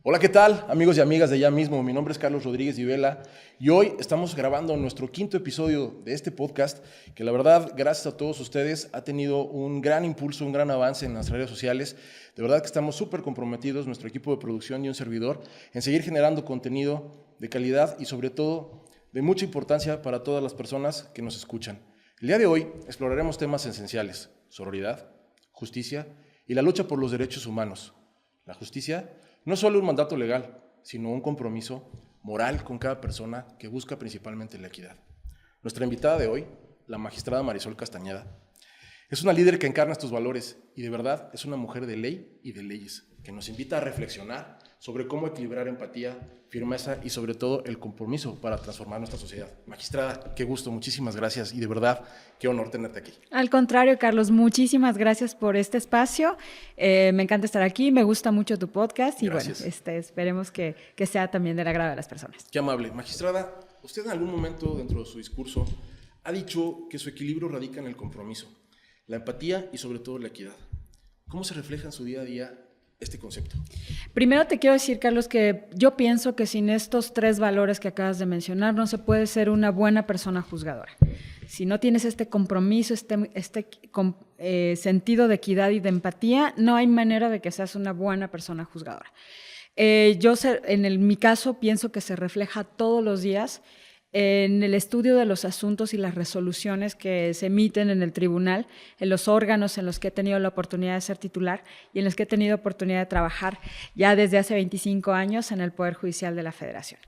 Hola, ¿qué tal, amigos y amigas de allá mismo? Mi nombre es Carlos Rodríguez Vivela y hoy estamos grabando nuestro quinto episodio de este podcast que la verdad, gracias a todos ustedes, ha tenido un gran impulso, un gran avance en las redes sociales. De verdad que estamos súper comprometidos, nuestro equipo de producción y un servidor, en seguir generando contenido de calidad y sobre todo de mucha importancia para todas las personas que nos escuchan. El día de hoy exploraremos temas esenciales: sororidad, justicia y la lucha por los derechos humanos. La justicia no es solo un mandato legal, sino un compromiso moral con cada persona que busca principalmente la equidad. Nuestra invitada de hoy, la magistrada Marisol Castañeda, es una líder que encarna estos valores y de verdad es una mujer de ley y de leyes que nos invita a reflexionar sobre cómo equilibrar empatía, firmeza y sobre todo el compromiso para transformar nuestra sociedad. Magistrada, qué gusto, muchísimas gracias y de verdad qué honor tenerte aquí. Al contrario, Carlos, muchísimas gracias por este espacio. Me encanta estar aquí, me gusta mucho tu podcast y Gracias. bueno, esperemos que sea también del agrado de las personas. Qué amable. Magistrada, usted en algún momento dentro de su discurso ha dicho que su equilibrio radica en el compromiso, la empatía y sobre todo la equidad. ¿Cómo se refleja en su día a día este concepto? Primero te quiero decir, Carlos, que yo pienso que sin estos tres valores que acabas de mencionar no se puede ser una buena persona juzgadora. Si no tienes este compromiso, sentido de equidad y de empatía, no hay manera de que seas una buena persona juzgadora. Mi caso pienso que se refleja todos los días en el estudio de los asuntos y las resoluciones que se emiten en el tribunal, en los órganos en los que he tenido la oportunidad de ser titular y en los que he tenido oportunidad de trabajar ya desde hace 25 años en el Poder Judicial de la Federación.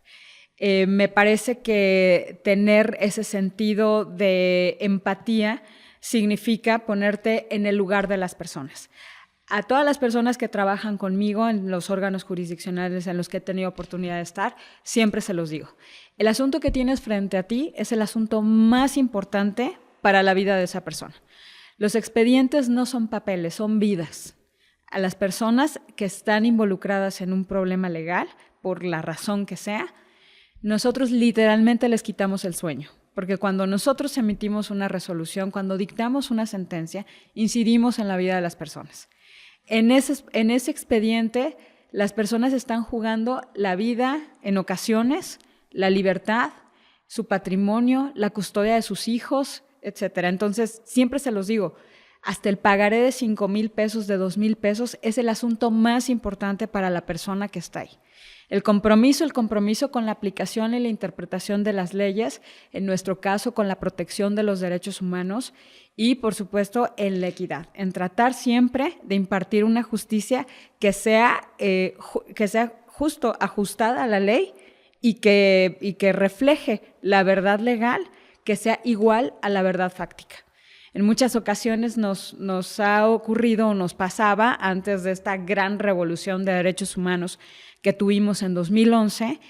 Me parece que tener ese sentido de empatía significa ponerte en el lugar de las personas. A todas las personas que trabajan conmigo en los órganos jurisdiccionales en los que he tenido oportunidad de estar, siempre se los digo. El asunto que tienes frente a ti es el asunto más importante para la vida de esa persona. Los expedientes no son papeles, son vidas. A las personas que están involucradas en un problema legal, por la razón que sea, nosotros literalmente les quitamos el sueño. Porque cuando nosotros emitimos una resolución, cuando dictamos una sentencia, incidimos en la vida de las personas. En ese expediente, las personas están jugando la vida en ocasiones, la libertad, su patrimonio, la custodia de sus hijos, etc. Entonces, siempre se los digo, hasta el pagaré de 5,000 pesos, de 2,000 pesos, es el asunto más importante para la persona que está ahí. El compromiso con la aplicación y la interpretación de las leyes, en nuestro caso con la protección de los derechos humanos y, por supuesto, en la equidad, en tratar siempre de impartir una justicia que sea justo, ajustada a la ley y que refleje la verdad legal, que sea igual a la verdad fáctica. En muchas ocasiones nos ha ocurrido o nos pasaba antes de esta gran revolución de derechos humanos que tuvimos en 2011,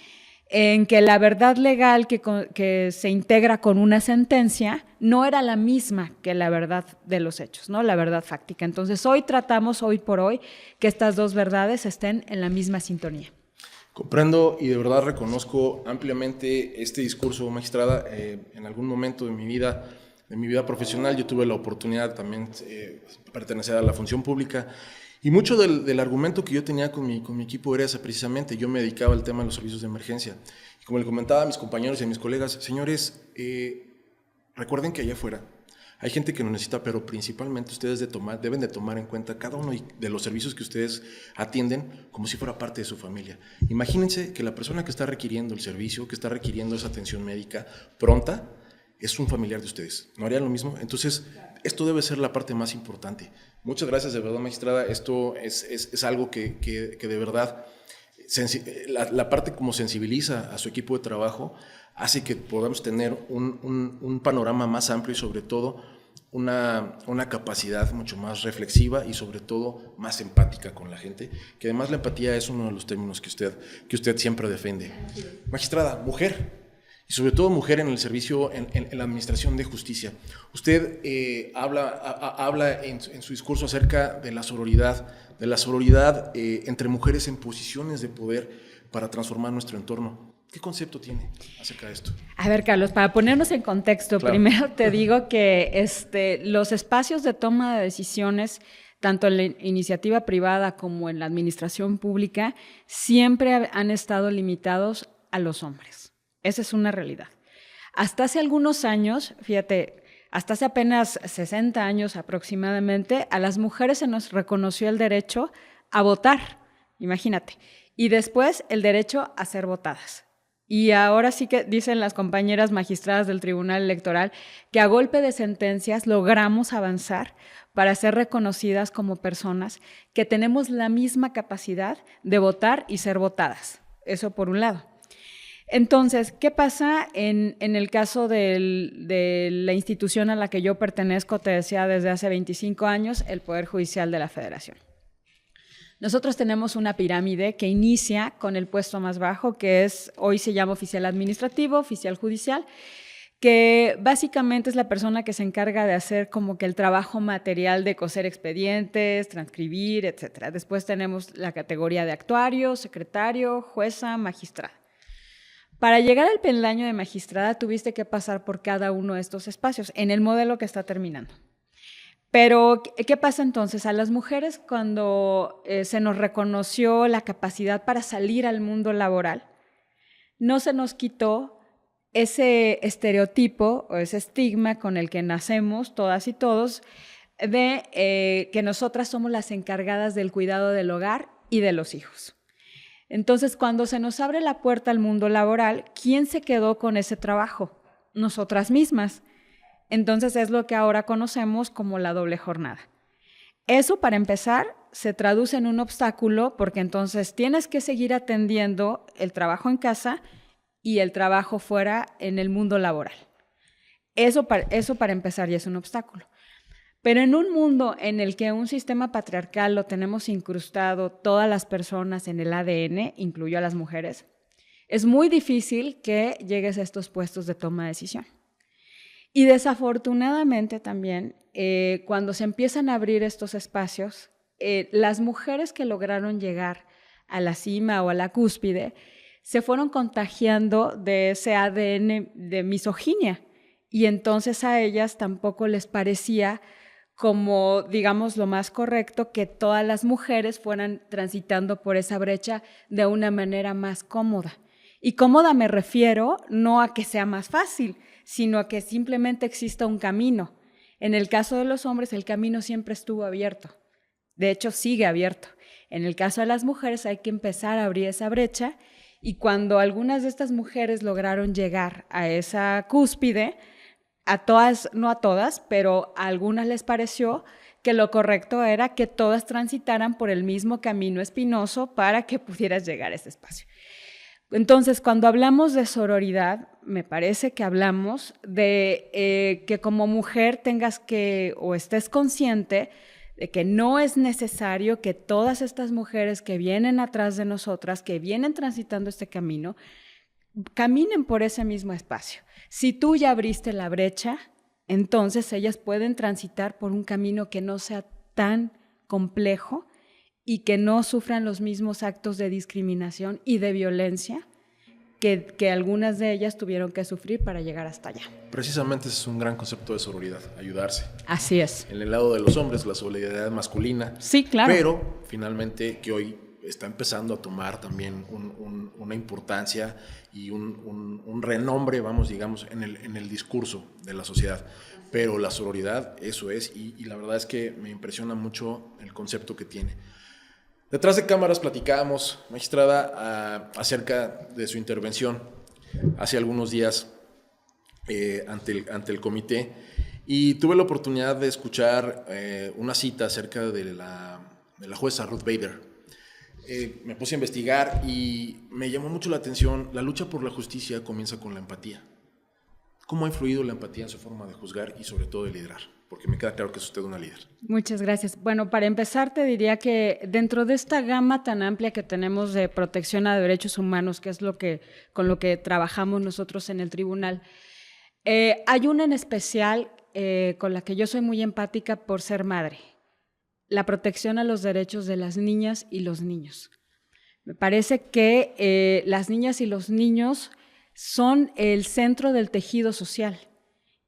en que la verdad legal que se integra con una sentencia no era la misma que la verdad de los hechos, ¿no? La verdad fáctica. Entonces, hoy por hoy, que estas dos verdades estén en la misma sintonía. Comprendo y de verdad reconozco ampliamente este discurso, magistrada. En algún momento de mi vida profesional, yo tuve la oportunidad también de pertenecer a la función pública y mucho del argumento que yo tenía con mi equipo era ese precisamente. Yo me dedicaba al tema de los servicios de emergencia. Y como le comentaba a mis compañeros y a mis colegas, señores, recuerden que allá afuera hay gente que lo necesita, pero principalmente ustedes deben de tomar en cuenta cada uno de los servicios que ustedes atienden como si fuera parte de su familia. Imagínense que la persona que está requiriendo el servicio, que está requiriendo esa atención médica pronta, es un familiar de ustedes. ¿No harían lo mismo? Entonces, esto debe ser la parte más importante. Muchas gracias, de verdad, magistrada. Esto es algo que de verdad, la parte como sensibiliza a su equipo de trabajo, hace que podamos tener un panorama más amplio y sobre todo una capacidad mucho más reflexiva y sobre todo más empática con la gente, que además la empatía es uno de los términos que usted siempre defiende. Magistrada, mujer. Y sobre todo mujer en el servicio, en la administración de justicia. Usted habla en su discurso acerca de la sororidad entre mujeres en posiciones de poder para transformar nuestro entorno. ¿Qué concepto tiene acerca de esto? A ver, Carlos, para ponernos en contexto, Claro. primero te digo que los espacios de toma de decisiones, tanto en la iniciativa privada como en la administración pública, siempre han estado limitados a los hombres. Esa es una realidad. Hasta hace algunos años, fíjate, hasta hace apenas 60 años aproximadamente, a las mujeres se nos reconoció el derecho a votar, imagínate, y después el derecho a ser votadas. Y ahora sí que dicen las compañeras magistradas del Tribunal Electoral que a golpe de sentencias logramos avanzar para ser reconocidas como personas que tenemos la misma capacidad de votar y ser votadas. Eso por un lado. Entonces, ¿qué pasa en el caso de la institución a la que yo pertenezco? Te decía, desde hace 25 años, el Poder Judicial de la Federación. Nosotros tenemos una pirámide que inicia con el puesto más bajo, que hoy se llama oficial administrativo, oficial judicial, que básicamente es la persona que se encarga de hacer como que el trabajo material de coser expedientes, transcribir, etc. Después tenemos la categoría de actuario, secretario, jueza, magistrada. Para llegar al peldaño de magistrada tuviste que pasar por cada uno de estos espacios en el modelo que está terminando. Pero, ¿qué pasa entonces? A las mujeres, cuando se nos reconoció la capacidad para salir al mundo laboral, no se nos quitó ese estereotipo o ese estigma con el que nacemos todas y todos de que nosotras somos las encargadas del cuidado del hogar y de los hijos. Entonces, cuando se nos abre la puerta al mundo laboral, ¿quién se quedó con ese trabajo? Nosotras mismas. Entonces es lo que ahora conocemos como la doble jornada. Eso, para empezar, se traduce en un obstáculo porque entonces tienes que seguir atendiendo el trabajo en casa y el trabajo fuera en el mundo laboral. Eso para empezar ya es un obstáculo. Pero en un mundo en el que un sistema patriarcal lo tenemos incrustado todas las personas en el ADN, incluyo a las mujeres, es muy difícil que llegues a estos puestos de toma de decisión. Y desafortunadamente también, cuando se empiezan a abrir estos espacios, las mujeres que lograron llegar a la cima o a la cúspide se fueron contagiando de ese ADN de misoginia y entonces a ellas tampoco les parecía como, digamos, lo más correcto que todas las mujeres fueran transitando por esa brecha de una manera más cómoda. Y cómoda me refiero no a que sea más fácil, sino a que simplemente exista un camino. En el caso de los hombres, el camino siempre estuvo abierto. De hecho, sigue abierto. En el caso de las mujeres hay que empezar a abrir esa brecha y cuando algunas de estas mujeres lograron llegar a esa cúspide, a todas, no a todas, pero a algunas les pareció que lo correcto era que todas transitaran por el mismo camino espinoso para que pudieras llegar a ese espacio. Entonces, cuando hablamos de sororidad, me parece que hablamos de que como mujer tengas que o estés consciente de que no es necesario que todas estas mujeres que vienen atrás de nosotras, que vienen transitando este camino, caminen por ese mismo espacio. Si tú ya abriste la brecha, entonces ellas pueden transitar por un camino que no sea tan complejo y que no sufran los mismos actos de discriminación y de violencia que algunas de ellas tuvieron que sufrir para llegar hasta allá. Precisamente ese es un gran concepto de sororidad, ayudarse. Así es. En el lado de los hombres, la solidaridad masculina. Sí, claro. Pero finalmente que hoy está empezando a tomar también una importancia y un renombre, vamos, digamos, en el discurso de la sociedad. Pero la sororidad, eso es, y la verdad es que me impresiona mucho el concepto que tiene. Detrás de cámaras platicábamos, magistrada, acerca de su intervención hace algunos días ante el comité y tuve la oportunidad de escuchar una cita acerca de la jueza Ruth Bader. Me puse a investigar y me llamó mucho la atención, la lucha por la justicia comienza con la empatía. ¿Cómo ha influido la empatía en su forma de juzgar y sobre todo de liderar? Porque me queda claro que es usted una líder. Muchas gracias. Bueno, para empezar te diría que dentro de esta gama tan amplia que tenemos de protección a derechos humanos, que es con lo que trabajamos nosotros en el tribunal, hay una en especial con la que yo soy muy empática por ser madre, la protección a los derechos de las niñas y los niños. Me parece que las niñas y los niños son el centro del tejido social.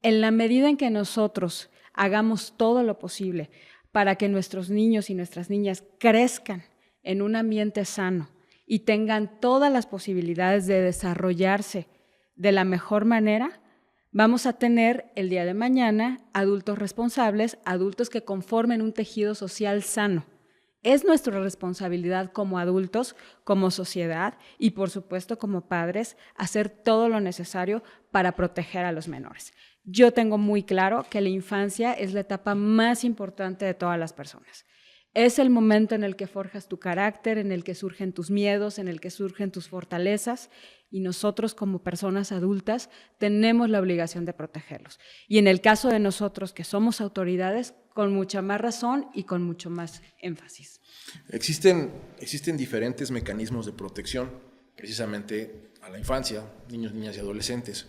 En la medida en que nosotros hagamos todo lo posible para que nuestros niños y nuestras niñas crezcan en un ambiente sano y tengan todas las posibilidades de desarrollarse de la mejor manera, vamos a tener el día de mañana adultos responsables, adultos que conformen un tejido social sano. Es nuestra responsabilidad como adultos, como sociedad y por supuesto como padres hacer todo lo necesario para proteger a los menores. Yo tengo muy claro que la infancia es la etapa más importante de todas las personas. Es el momento en el que forjas tu carácter, en el que surgen tus miedos, en el que surgen tus fortalezas, y nosotros como personas adultas tenemos la obligación de protegerlos. Y en el caso de nosotros que somos autoridades, con mucha más razón y con mucho más énfasis. Existen diferentes mecanismos de protección precisamente a la infancia, niños, niñas y adolescentes.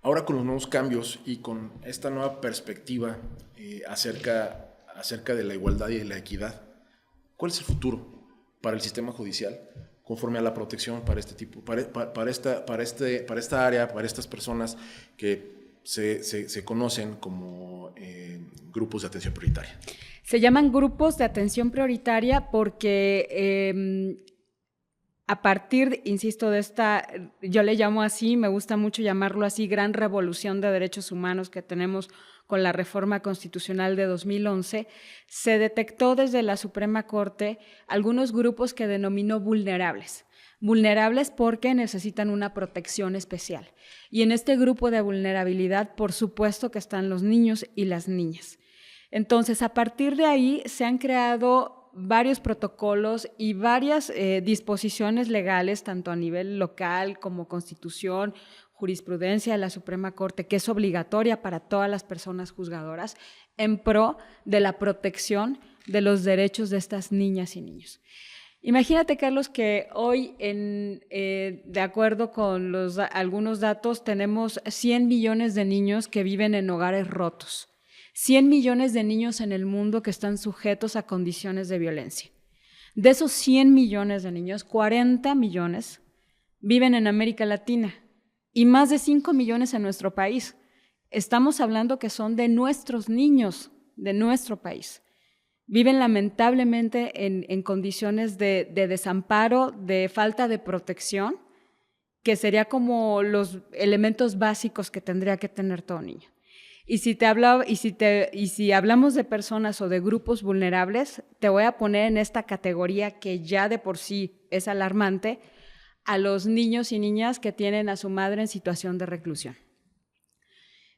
Ahora con los nuevos cambios y con esta nueva perspectiva acerca de la igualdad y de la equidad, ¿cuál es el futuro para el sistema judicial conforme a la protección para este tipo, para esta área, para estas personas que se conocen como grupos de atención prioritaria? Se llaman grupos de atención prioritaria porque a partir, insisto, de esta, yo le llamo así, me gusta mucho llamarlo así, gran revolución de derechos humanos que tenemos con la reforma constitucional de 2011, se detectó desde la Suprema Corte algunos grupos que denominó vulnerables. Vulnerables porque necesitan una protección especial. Y en este grupo de vulnerabilidad, por supuesto que están los niños y las niñas. Entonces, a partir de ahí se han creado varios protocolos y varias disposiciones legales, tanto a nivel local como Constitución, jurisprudencia de la Suprema Corte, que es obligatoria para todas las personas juzgadoras, en pro de la protección de los derechos de estas niñas y niños. Imagínate, Carlos, que hoy, de acuerdo con algunos datos, tenemos 100 millones de niños que viven en hogares rotos. 100 millones de niños en el mundo que están sujetos a condiciones de violencia. De esos 100 millones de niños, 40 millones viven en América Latina y más de 5 millones en nuestro país. Estamos hablando que son de nuestros niños, de nuestro país. Viven lamentablemente en condiciones de desamparo, de falta de protección, que sería como los elementos básicos que tendría que tener todo niño. Y si hablamos de personas o de grupos vulnerables, te voy a poner en esta categoría que ya de por sí es alarmante, a los niños y niñas que tienen a su madre en situación de reclusión.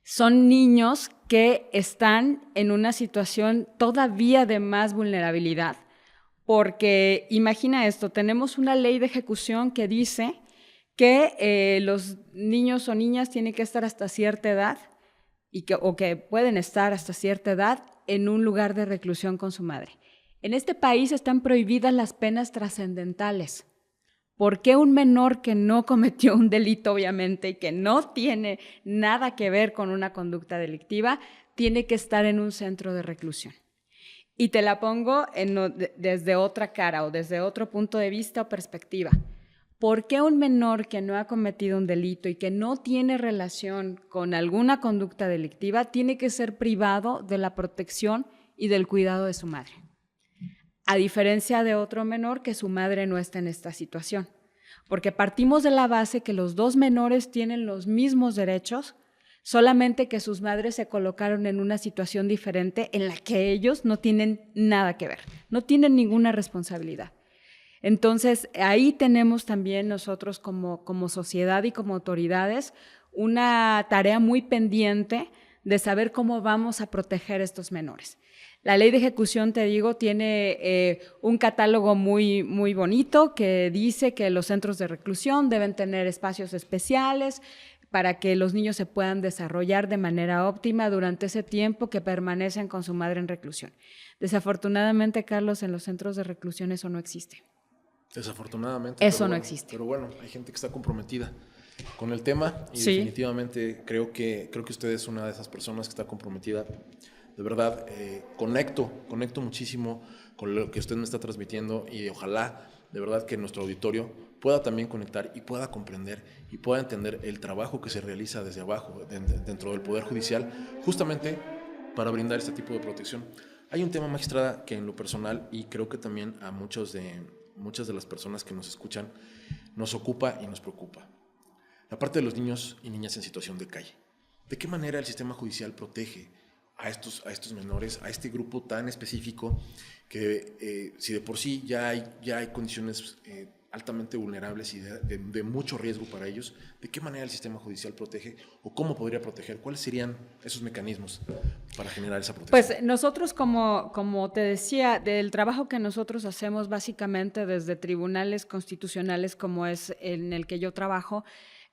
Son niños que están en una situación todavía de más vulnerabilidad, porque imagina esto, tenemos una ley de ejecución que dice que los niños o niñas tienen que estar hasta cierta edad, o que pueden estar hasta cierta edad en un lugar de reclusión con su madre. En este país están prohibidas las penas trascendentales. ¿Por qué un menor que no cometió un delito, obviamente, y que no tiene nada que ver con una conducta delictiva, tiene que estar en un centro de reclusión? Y te la pongo desde otra cara o desde otro punto de vista o perspectiva. ¿Por qué un menor que no ha cometido un delito y que no tiene relación con alguna conducta delictiva tiene que ser privado de la protección y del cuidado de su madre? A diferencia de otro menor que su madre no está en esta situación. Porque partimos de la base que los dos menores tienen los mismos derechos, solamente que sus madres se colocaron en una situación diferente en la que ellos no tienen nada que ver, no tienen ninguna responsabilidad. Entonces, ahí tenemos también nosotros como sociedad y como autoridades una tarea muy pendiente de saber cómo vamos a proteger a estos menores. La ley de ejecución, te digo, tiene un catálogo muy, muy bonito que dice que los centros de reclusión deben tener espacios especiales para que los niños se puedan desarrollar de manera óptima durante ese tiempo que permanecen con su madre en reclusión. Desafortunadamente, Carlos, en los centros de reclusión eso no existe. Desafortunadamente. Eso no existe. Pero bueno, hay gente que está comprometida con el tema y sí, definitivamente creo que usted es una de esas personas que está comprometida. De verdad, conecto muchísimo con lo que usted me está transmitiendo y ojalá de verdad que nuestro auditorio pueda también conectar y pueda comprender y pueda entender el trabajo que se realiza desde abajo, dentro del Poder Judicial, justamente para brindar este tipo de protección. Hay un tema, magistrada, que en lo personal, y creo que también a muchas de las personas que nos escuchan, nos ocupa y nos preocupa. La parte de los niños y niñas en situación de calle. ¿De qué manera el sistema judicial protege a estos menores, a este grupo tan específico que si de por sí ya hay condiciones altamente vulnerables y de mucho riesgo para ellos, ¿de qué manera el sistema judicial protege o cómo podría proteger? ¿Cuáles serían esos mecanismos para generar esa protección? Pues nosotros, como te decía, del trabajo que nosotros hacemos básicamente desde tribunales constitucionales como es en el que yo trabajo,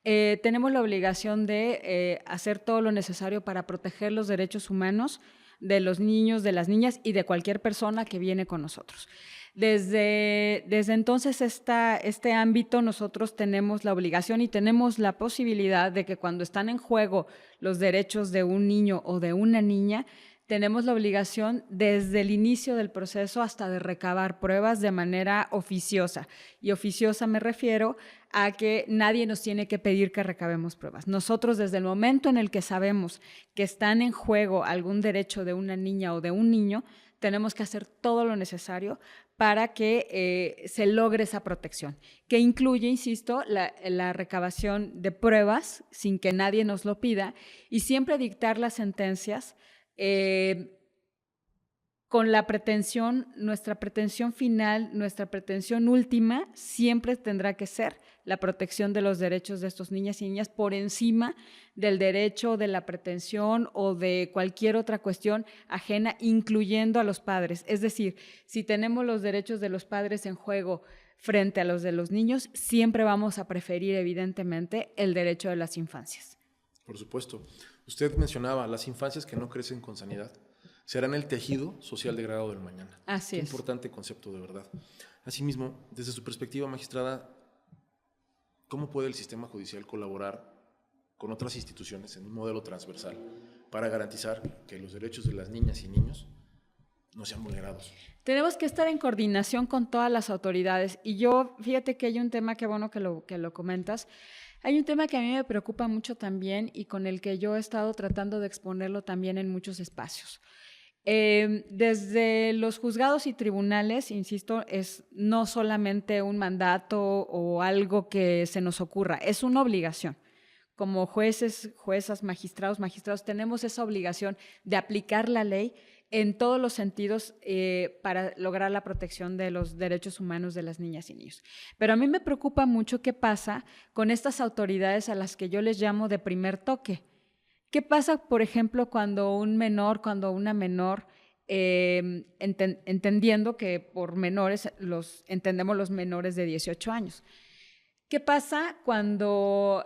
tenemos la obligación de hacer todo lo necesario para proteger los derechos humanos de los niños, de las niñas y de cualquier persona que viene con nosotros. Desde entonces, este ámbito, nosotros tenemos la obligación y tenemos la posibilidad de que cuando están en juego los derechos de un niño o de una niña, tenemos la obligación desde el inicio del proceso hasta de recabar pruebas de manera oficiosa. Y oficiosa me refiero a que nadie nos tiene que pedir que recabemos pruebas. Nosotros, desde el momento en el que sabemos que están en juego algún derecho de una niña o de un niño, tenemos que hacer todo lo necesario para que se logre esa protección, que incluye, insisto, la recabación de pruebas sin que nadie nos lo pida y siempre dictar las sentencias con la pretensión, nuestra pretensión final, nuestra pretensión última siempre tendrá que ser la protección de los derechos de estos niñas y niñas por encima del derecho, de la pretensión o de cualquier otra cuestión ajena, incluyendo a los padres. Es decir, si tenemos los derechos de los padres en juego frente a los de los niños, siempre vamos a preferir, evidentemente, el derecho de las infancias. Por supuesto. Usted mencionaba las infancias que no crecen con sanidad serán el tejido social degradado del mañana. Así es. Importante concepto, de verdad. Asimismo, desde su perspectiva, magistrada, ¿cómo puede el sistema judicial colaborar con otras instituciones en un modelo transversal para garantizar que los derechos de las niñas y niños no sean vulnerados? Tenemos que estar en coordinación con todas las autoridades. Y fíjate que hay un tema, que bueno que lo comentas, hay un tema que a mí me preocupa mucho también y con el que yo he estado tratando de exponerlo también en muchos espacios. Desde los juzgados y tribunales, insisto, es no solamente un mandato o algo que se nos ocurra, es una obligación. Como jueces, juezas, magistrados, tenemos esa obligación de aplicar la ley en todos los sentidos para lograr la protección de los derechos humanos de las niñas y niños. Pero a mí me preocupa mucho qué pasa con estas autoridades a las que yo les llamo de primer toque. ¿Qué pasa, por ejemplo, cuando una menor, entendiendo que por menores entendemos los menores de 18 años? ¿Qué pasa cuando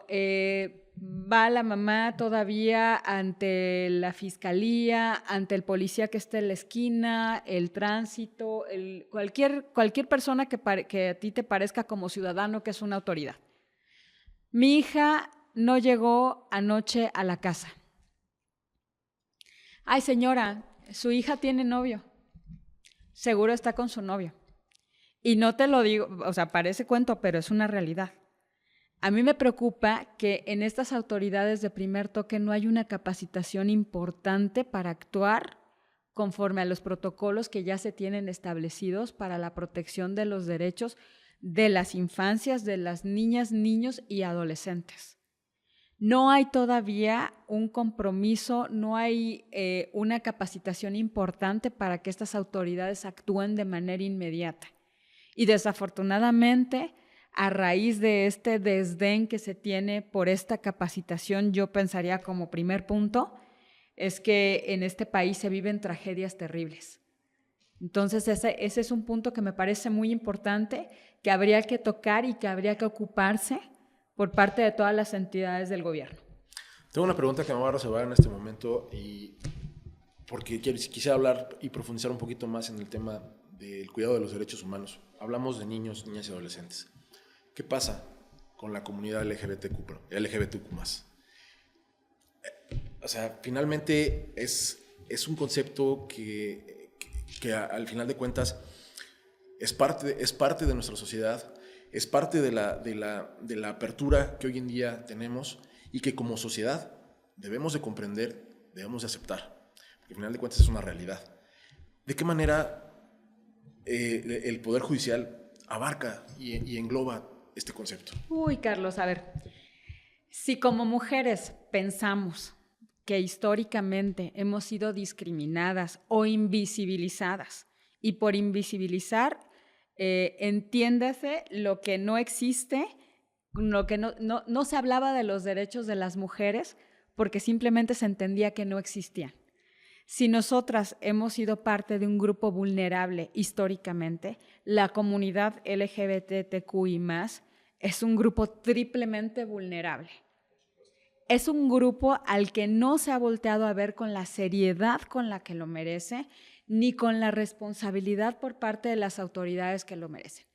va la mamá todavía ante la fiscalía, ante el policía que esté en la esquina, el tránsito, cualquier persona que a ti te parezca como ciudadano que es una autoridad? Mi hija no llegó anoche a la casa. Ay, señora, su hija tiene novio. Seguro está con su novio. Y no te lo digo, o sea, parece cuento, pero es una realidad. A mí me preocupa que en estas autoridades de primer toque no hay una capacitación importante para actuar conforme a los protocolos que ya se tienen establecidos para la protección de los derechos de las infancias, de las niñas, niños y adolescentes. No hay todavía un compromiso, no hay una capacitación importante para que estas autoridades actúen de manera inmediata. Y desafortunadamente, a raíz de este desdén que se tiene por esta capacitación, yo pensaría como primer punto, es que en este país se viven tragedias terribles. Entonces ese es un punto que me parece muy importante, que habría que tocar y que habría que ocuparse por parte de todas las entidades del gobierno. Tengo una pregunta que me va a reservar en este momento y porque quisiera hablar y profundizar un poquito más en el tema del cuidado de los derechos humanos. Hablamos de niños, niñas y adolescentes. ¿Qué pasa con la comunidad LGBTQ+? O sea, finalmente es un concepto que al final de cuentas es parte de nuestra sociedad, es parte de la apertura que hoy en día tenemos y que como sociedad debemos de comprender, debemos de aceptar, porque al final de cuentas es una realidad. ¿De qué manera el Poder Judicial abarca y engloba este concepto? Uy, Carlos, a ver, si como mujeres pensamos que históricamente hemos sido discriminadas o invisibilizadas, y por invisibilizar, entiéndase lo que no existe, lo que no se hablaba de los derechos de las mujeres porque simplemente se entendía que no existían. Si nosotras hemos sido parte de un grupo vulnerable históricamente, la comunidad LGBTQI+, es un grupo triplemente vulnerable. Es un grupo al que no se ha volteado a ver con la seriedad con la que lo merece, ni con la responsabilidad por parte de las autoridades que lo merecen.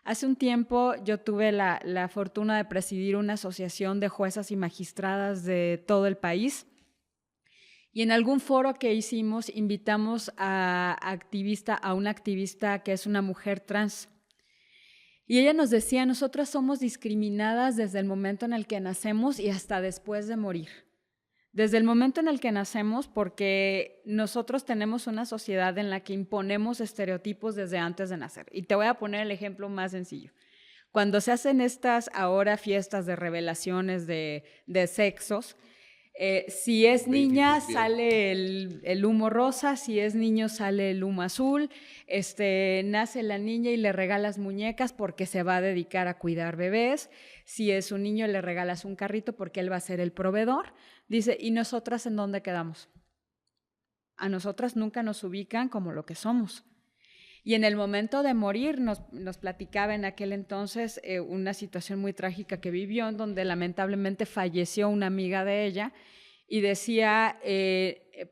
Hace un tiempo yo tuve la fortuna de presidir una asociación de juezas y magistradas de todo el país, y en algún foro que hicimos invitamos a una activista que es una mujer trans. Y ella nos decía, nosotras somos discriminadas desde el momento en el que nacemos y hasta después de morir. Desde el momento en el que nacemos, porque nosotros tenemos una sociedad en la que imponemos estereotipos desde antes de nacer. Y te voy a poner el ejemplo más sencillo. Cuando se hacen estas ahora fiestas de revelaciones de sexos, si es niña sale el humo rosa, si es niño sale el humo azul, nace la niña y le regalas muñecas porque se va a dedicar a cuidar bebés, si es un niño le regalas un carrito porque él va a ser el proveedor. Dice, ¿y nosotras en dónde quedamos? A nosotras nunca nos ubican como lo que somos. Y en el momento de morir nos platicaba en aquel entonces una situación muy trágica que vivió, en donde lamentablemente falleció una amiga de ella y decía,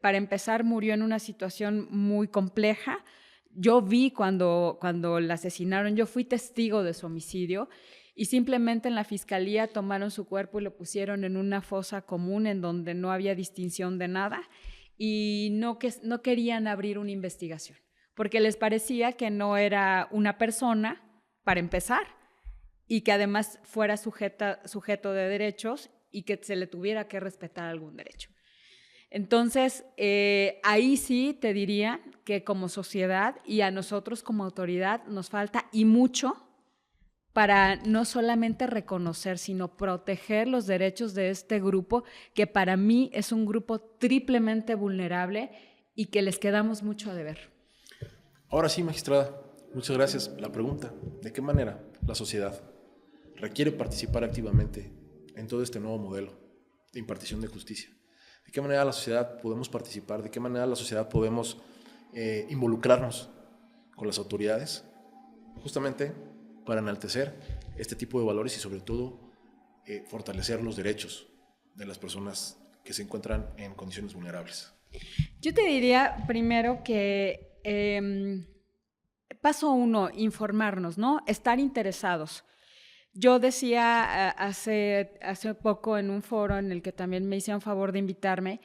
para empezar, murió en una situación muy compleja. Yo vi cuando la asesinaron, yo fui testigo de su homicidio y simplemente en la fiscalía tomaron su cuerpo y lo pusieron en una fosa común en donde no había distinción de nada y no querían abrir una investigación, porque les parecía que no era una persona, para empezar, y que además fuera sujeto de derechos y que se le tuviera que respetar algún derecho. Entonces, ahí sí te diría que como sociedad y a nosotros como autoridad nos falta y mucho para no solamente reconocer, sino proteger los derechos de este grupo, que para mí es un grupo triplemente vulnerable y que les quedamos mucho a deber. Ahora sí, magistrada, muchas gracias. La pregunta, ¿de qué manera la sociedad requiere participar activamente en todo este nuevo modelo de impartición de justicia? ¿De qué manera la sociedad podemos participar? ¿De qué manera la sociedad podemos involucrarnos con las autoridades? Justamente para enaltecer este tipo de valores y sobre todo fortalecer los derechos de las personas que se encuentran en condiciones vulnerables. Yo te diría primero que paso 1, informarnos, ¿no? Estar interesados. Yo decía hace poco en un foro en el que también me hicieron favor de invitarme,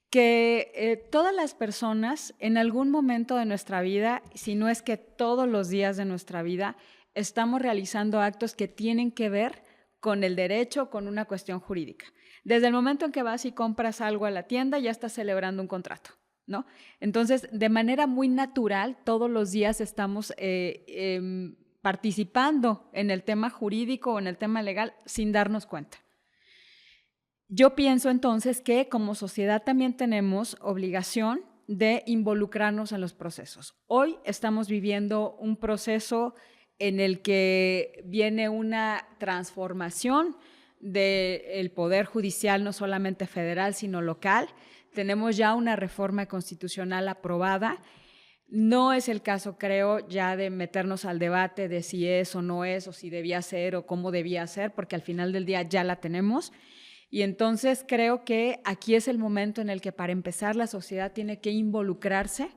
que todas las personas en algún momento de nuestra vida, si no es que todos los días de nuestra vida, estamos realizando actos que tienen que ver con el derecho, con una cuestión jurídica. Desde el momento en que vas y compras algo a la tienda, ya estás celebrando un contrato, ¿no? Entonces, de manera muy natural, todos los días estamos participando en el tema jurídico o en el tema legal sin darnos cuenta. Yo pienso entonces que como sociedad también tenemos obligación de involucrarnos en los procesos. Hoy estamos viviendo un proceso en el que viene una transformación del Poder Judicial, no solamente federal, sino local. Tenemos ya una reforma constitucional aprobada. No es el caso, creo, ya de meternos al debate de si es o no es, o si debía ser o cómo debía ser, porque al final del día ya la tenemos. Y entonces creo que aquí es el momento en el que para empezar la sociedad tiene que involucrarse,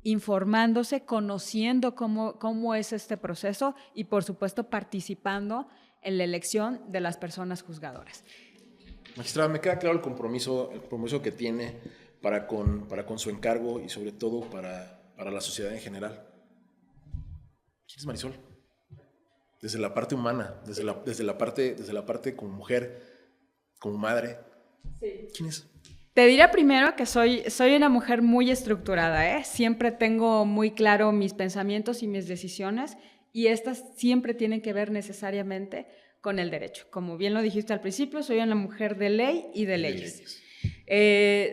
informándose, conociendo cómo es este proceso y por supuesto participando en la elección de las personas juzgadoras. Magistrada, me queda claro el compromiso que tiene para con su encargo y sobre todo para la sociedad en general. ¿Quién es Marisol? Desde la parte humana, desde la parte como mujer, como madre. Sí. ¿Quién es? Te diré primero que soy una mujer muy estructurada, ¿eh? Siempre tengo muy claro mis pensamientos y mis decisiones, y estas siempre tienen que ver necesariamente con el derecho. Como bien lo dijiste al principio, soy una mujer de ley y de leyes.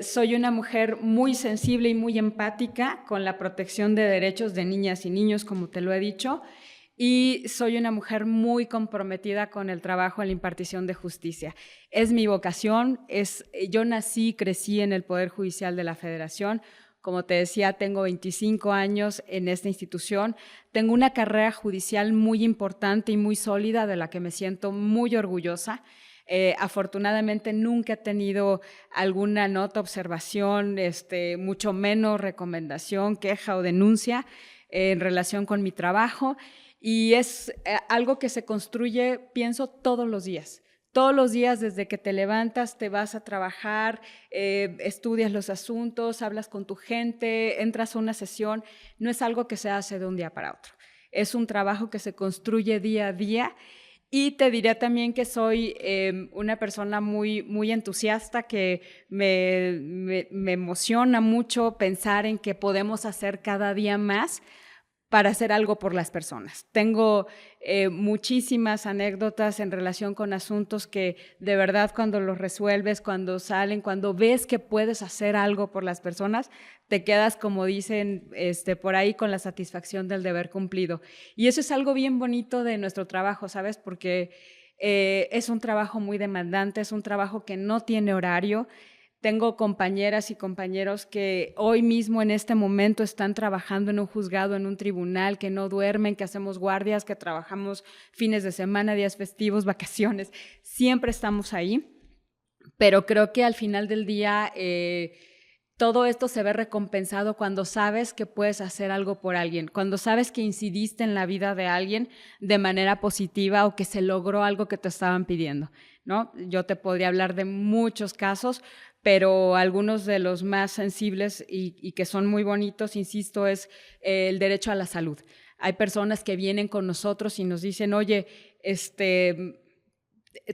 Soy una mujer muy sensible y muy empática con la protección de derechos de niñas y niños, como te lo he dicho, y soy una mujer muy comprometida con el trabajo en la impartición de justicia. Es mi vocación, yo nací y crecí en el Poder Judicial de la Federación. Como te decía, tengo 25 años en esta institución. Tengo una carrera judicial muy importante y muy sólida, de la que me siento muy orgullosa. Afortunadamente nunca he tenido alguna nota, observación, mucho menos recomendación, queja o denuncia en relación con mi trabajo. Y es algo que se construye, pienso, todos los días. Todos los días, desde que te levantas, te vas a trabajar, estudias los asuntos, hablas con tu gente, entras a una sesión. No es algo que se hace de un día para otro. Es un trabajo que se construye día a día. Y te diré también que soy una persona muy, muy entusiasta, que me emociona mucho pensar en que podemos hacer cada día más para hacer algo por las personas. Tengo muchísimas anécdotas en relación con asuntos que de verdad, cuando los resuelves, cuando salen, cuando ves que puedes hacer algo por las personas, te quedas, como dicen por ahí, con la satisfacción del deber cumplido. Y eso es algo bien bonito de nuestro trabajo, ¿sabes? Porque es un trabajo muy demandante, es un trabajo que no tiene horario. Tengo compañeras y compañeros que hoy mismo, en este momento, están trabajando en un juzgado, en un tribunal, que no duermen, que hacemos guardias, que trabajamos fines de semana, días festivos, vacaciones. Siempre estamos ahí, pero creo que al final del día todo esto se ve recompensado cuando sabes que puedes hacer algo por alguien, cuando sabes que incidiste en la vida de alguien de manera positiva, o que se logró algo que te estaban pidiendo, ¿no? Yo te podría hablar de muchos casos, pero algunos de los más sensibles y que son muy bonitos, insisto, es el derecho a la salud. Hay personas que vienen con nosotros y nos dicen: oye,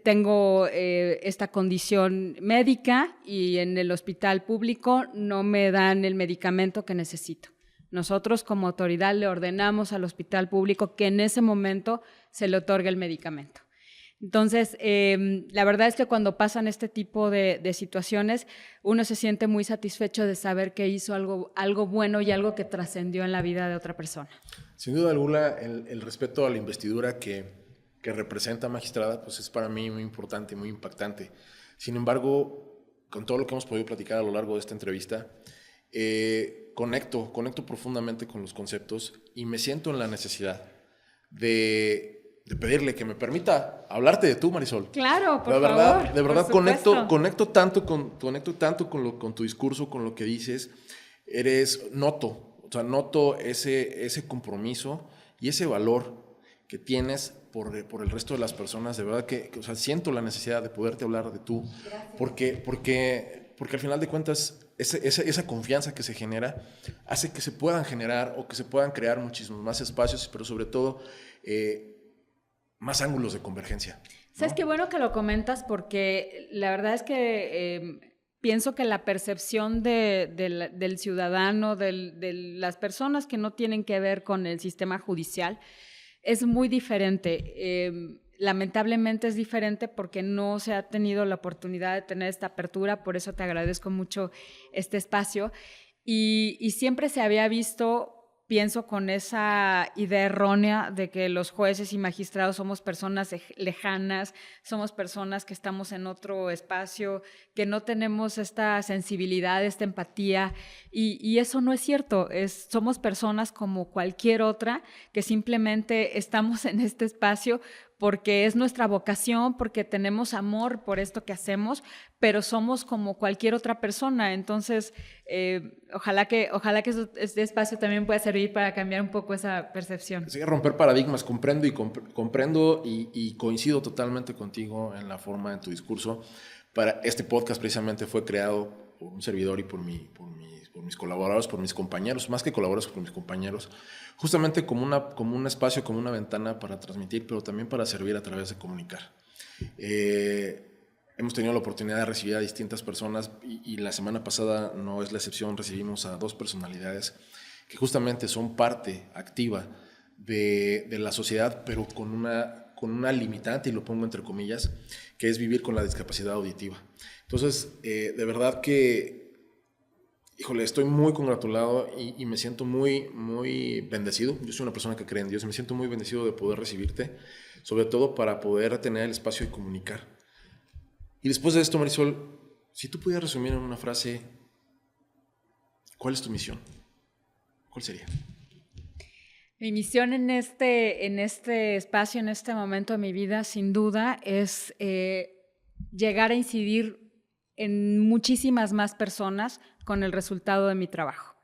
tengo esta condición médica y en el hospital público no me dan el medicamento que necesito. Nosotros, como autoridad, le ordenamos al hospital público que en ese momento se le otorgue el medicamento. Entonces, la verdad es que cuando pasan este tipo de situaciones, uno se siente muy satisfecho de saber que hizo algo bueno y algo que trascendió en la vida de otra persona. Sin duda alguna, el respeto a la investidura que representa, magistrada, pues es para mí muy importante, muy impactante. Sin embargo, con todo lo que hemos podido platicar a lo largo de esta entrevista, conecto profundamente con los conceptos y me siento en la necesidad de pedirle que me permita hablarte de tú, Marisol. Claro, por favor. De verdad, conecto tanto con tu discurso, con lo que dices. Noto ese compromiso y ese valor que tienes por el resto de las personas. De verdad que siento la necesidad de poderte hablar de tú. Gracias. Porque al final de cuentas, esa confianza que se genera hace que se puedan generar o que se puedan crear muchísimos más espacios, pero sobre todo más ángulos de convergencia, ¿no? ¿Sabes qué bueno que lo comentas? Porque la verdad es que pienso que la percepción del ciudadano, de las personas que no tienen que ver con el sistema judicial, es muy diferente. Lamentablemente es diferente porque no se ha tenido la oportunidad de tener esta apertura. Por eso te agradezco mucho este espacio. Y siempre se había visto, pienso, con esa idea errónea de que los jueces y magistrados somos personas lejanas, somos personas que estamos en otro espacio, que no tenemos esta sensibilidad, esta empatía, y eso no es cierto. Somos personas como cualquier otra, que simplemente estamos en este espacio porque es nuestra vocación, porque tenemos amor por esto que hacemos, pero somos como cualquier otra persona. Entonces, ojalá que este espacio también pueda servir para cambiar un poco esa percepción. Sí, romper paradigmas. Comprendo y coincido totalmente contigo en la forma de tu discurso. Este podcast precisamente fue creado por un servidor y por mi mis colaboradores, por mis compañeros, más que colaboradores, por mis compañeros, justamente como un espacio, como una ventana para transmitir, pero también para servir a través de comunicar. Hemos tenido la oportunidad de recibir a distintas personas y la semana pasada no es la excepción, recibimos a 2 personalidades que justamente son parte activa de la sociedad, pero con una limitante, y lo pongo entre comillas, que es vivir con la discapacidad auditiva. Entonces, de verdad que, híjole, estoy muy congratulado y me siento muy, muy bendecido. Yo soy una persona que cree en Dios, me siento muy bendecido de poder recibirte, sobre todo para poder tener el espacio de comunicar. Y después de esto, Marisol, si tú pudieras resumir en una frase, ¿cuál es tu misión? ¿Cuál sería? Mi misión en este espacio, en este momento de mi vida, sin duda, es llegar a incidir en muchísimas más personas con el resultado de mi trabajo.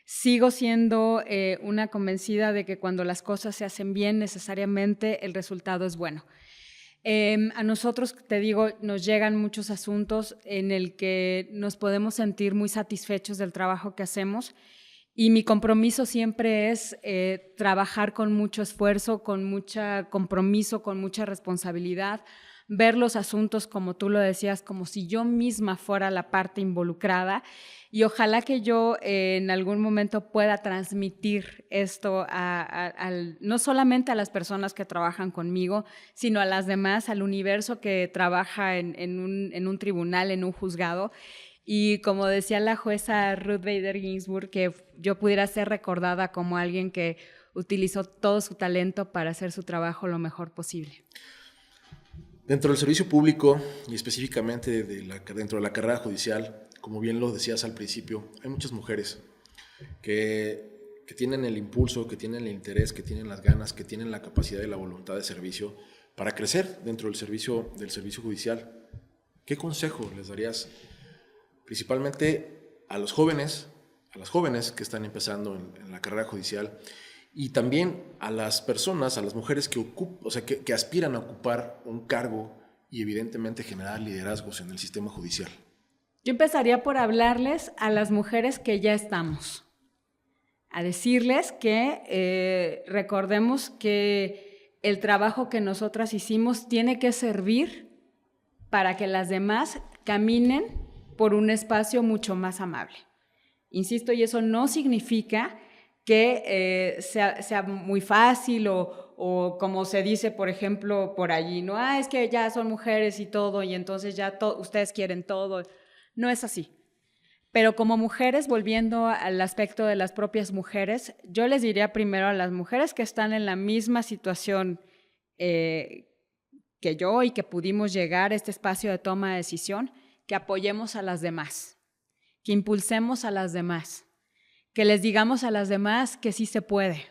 Sigo siendo una convencida de que cuando las cosas se hacen bien, necesariamente el resultado es bueno. A nosotros, te digo, nos llegan muchos asuntos en el que nos podemos sentir muy satisfechos del trabajo que hacemos. Y mi compromiso siempre es trabajar con mucho esfuerzo, con mucho compromiso, con mucha responsabilidad, ver los asuntos, como tú lo decías, como si yo misma fuera la parte involucrada, y ojalá que yo en algún momento pueda transmitir esto no solamente a las personas que trabajan conmigo, sino a las demás, al universo que trabaja en un tribunal, en un juzgado. Y como decía la jueza Ruth Bader Ginsburg, que yo pudiera ser recordada como alguien que utilizó todo su talento para hacer su trabajo lo mejor posible. Dentro del servicio público y específicamente dentro de la carrera judicial, como bien lo decías al principio, hay muchas mujeres que tienen el impulso, que tienen el interés, que tienen las ganas, que tienen la capacidad y la voluntad de servicio para crecer dentro del servicio judicial. ¿Qué consejo les darías principalmente a los jóvenes, a las jóvenes que están empezando en la carrera judicial, y también a las personas, a las mujeres que aspiran a ocupar un cargo y evidentemente generar liderazgos en el sistema judicial? Yo empezaría por hablarles a las mujeres que ya estamos, a decirles que recordemos que el trabajo que nosotras hicimos tiene que servir para que las demás caminen por un espacio mucho más amable. Insisto, y eso no significa que sea muy fácil o como se dice, por ejemplo, por allí, ¿no? Es que ya son mujeres y todo, y entonces ya ustedes quieren todo. No es así. Pero como mujeres, volviendo al aspecto de las propias mujeres, yo les diría primero a las mujeres que están en la misma situación que yo y que pudimos llegar a este espacio de toma de decisión, que apoyemos a las demás, que impulsemos a las demás, que les digamos a las demás que sí se puede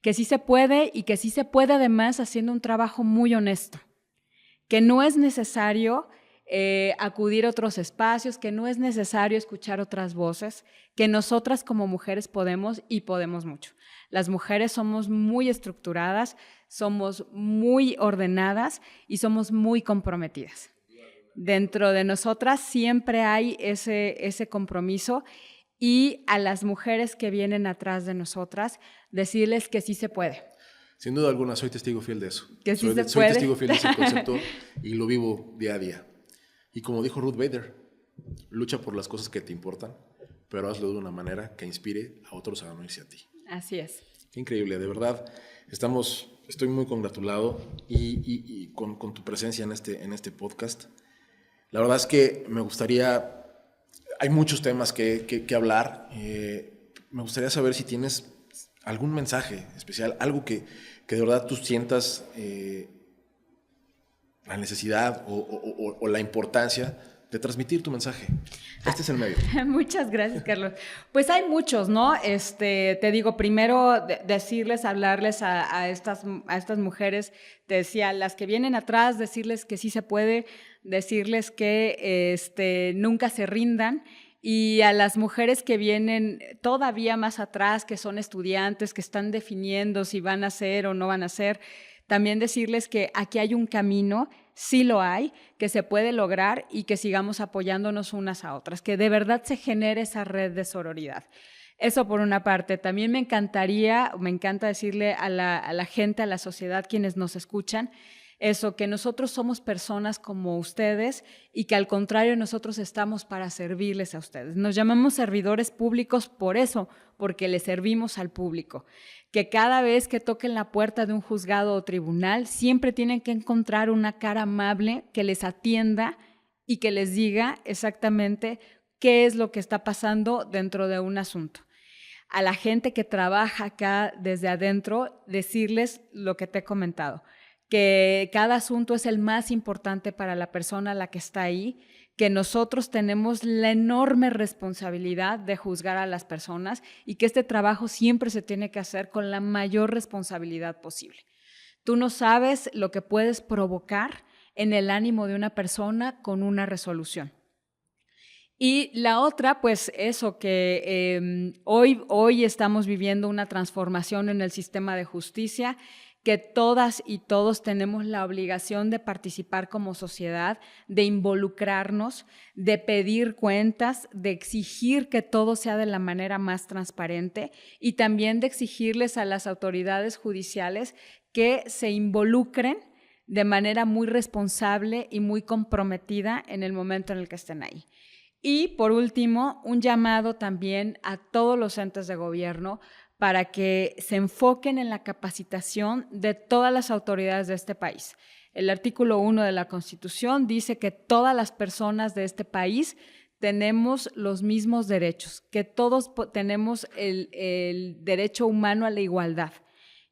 y que sí se puede además haciendo un trabajo muy honesto, que no es necesario acudir a otros espacios, que no es necesario escuchar otras voces, que nosotras como mujeres podemos y podemos mucho. Las mujeres somos muy estructuradas, somos muy ordenadas y somos muy comprometidas. Dentro de nosotras siempre hay ese compromiso, y a las mujeres que vienen atrás de nosotras, decirles que sí se puede. Sin duda alguna, soy testigo fiel de eso. Que sí se puede. Soy testigo fiel de ese concepto y lo vivo día a día. Y como dijo Ruth Bader, lucha por las cosas que te importan, pero hazlo de una manera que inspire a otros a unirse a ti. Así es. Qué increíble, de verdad. Estoy muy congratulado y con tu presencia en este podcast. La verdad es que me gustaría, hay muchos temas que hablar. Me gustaría saber si tienes algún mensaje especial, algo que de verdad tú sientas la necesidad o la importancia de transmitir tu mensaje. Este es el medio. Muchas gracias, Carlos. Pues hay muchos, ¿no? Te digo, primero decirles, hablarles a estas mujeres, te decía, las que vienen atrás, decirles que sí se puede, decirles que nunca se rindan, y a las mujeres que vienen todavía más atrás, que son estudiantes, que están definiendo si van a ser o no van a ser, también decirles que aquí hay un camino, sí lo hay, que se puede lograr y que sigamos apoyándonos unas a otras, que de verdad se genere esa red de sororidad. Eso por una parte. También me encanta decirle a la gente, a la sociedad, quienes nos escuchan, eso, que nosotros somos personas como ustedes y que al contrario nosotros estamos para servirles a ustedes. Nos llamamos servidores públicos por eso, porque le servimos al público. Que cada vez que toquen la puerta de un juzgado o tribunal, siempre tienen que encontrar una cara amable que les atienda y que les diga exactamente qué es lo que está pasando dentro de un asunto. A la gente que trabaja acá desde adentro, decirles lo que te he comentado, que cada asunto es el más importante para la persona a la que está ahí, que nosotros tenemos la enorme responsabilidad de juzgar a las personas y que este trabajo siempre se tiene que hacer con la mayor responsabilidad posible. Tú no sabes lo que puedes provocar en el ánimo de una persona con una resolución. Y la otra, pues eso, que hoy estamos viviendo una transformación en el sistema de justicia, que todas y todos tenemos la obligación de participar como sociedad, de involucrarnos, de pedir cuentas, de exigir que todo sea de la manera más transparente y también de exigirles a las autoridades judiciales que se involucren de manera muy responsable y muy comprometida en el momento en el que estén ahí. Y por último, un llamado también a todos los entes de gobierno para que se enfoquen en la capacitación de todas las autoridades de este país. El artículo 1 de la Constitución dice que todas las personas de este país tenemos los mismos derechos, que todos tenemos el derecho humano a la igualdad.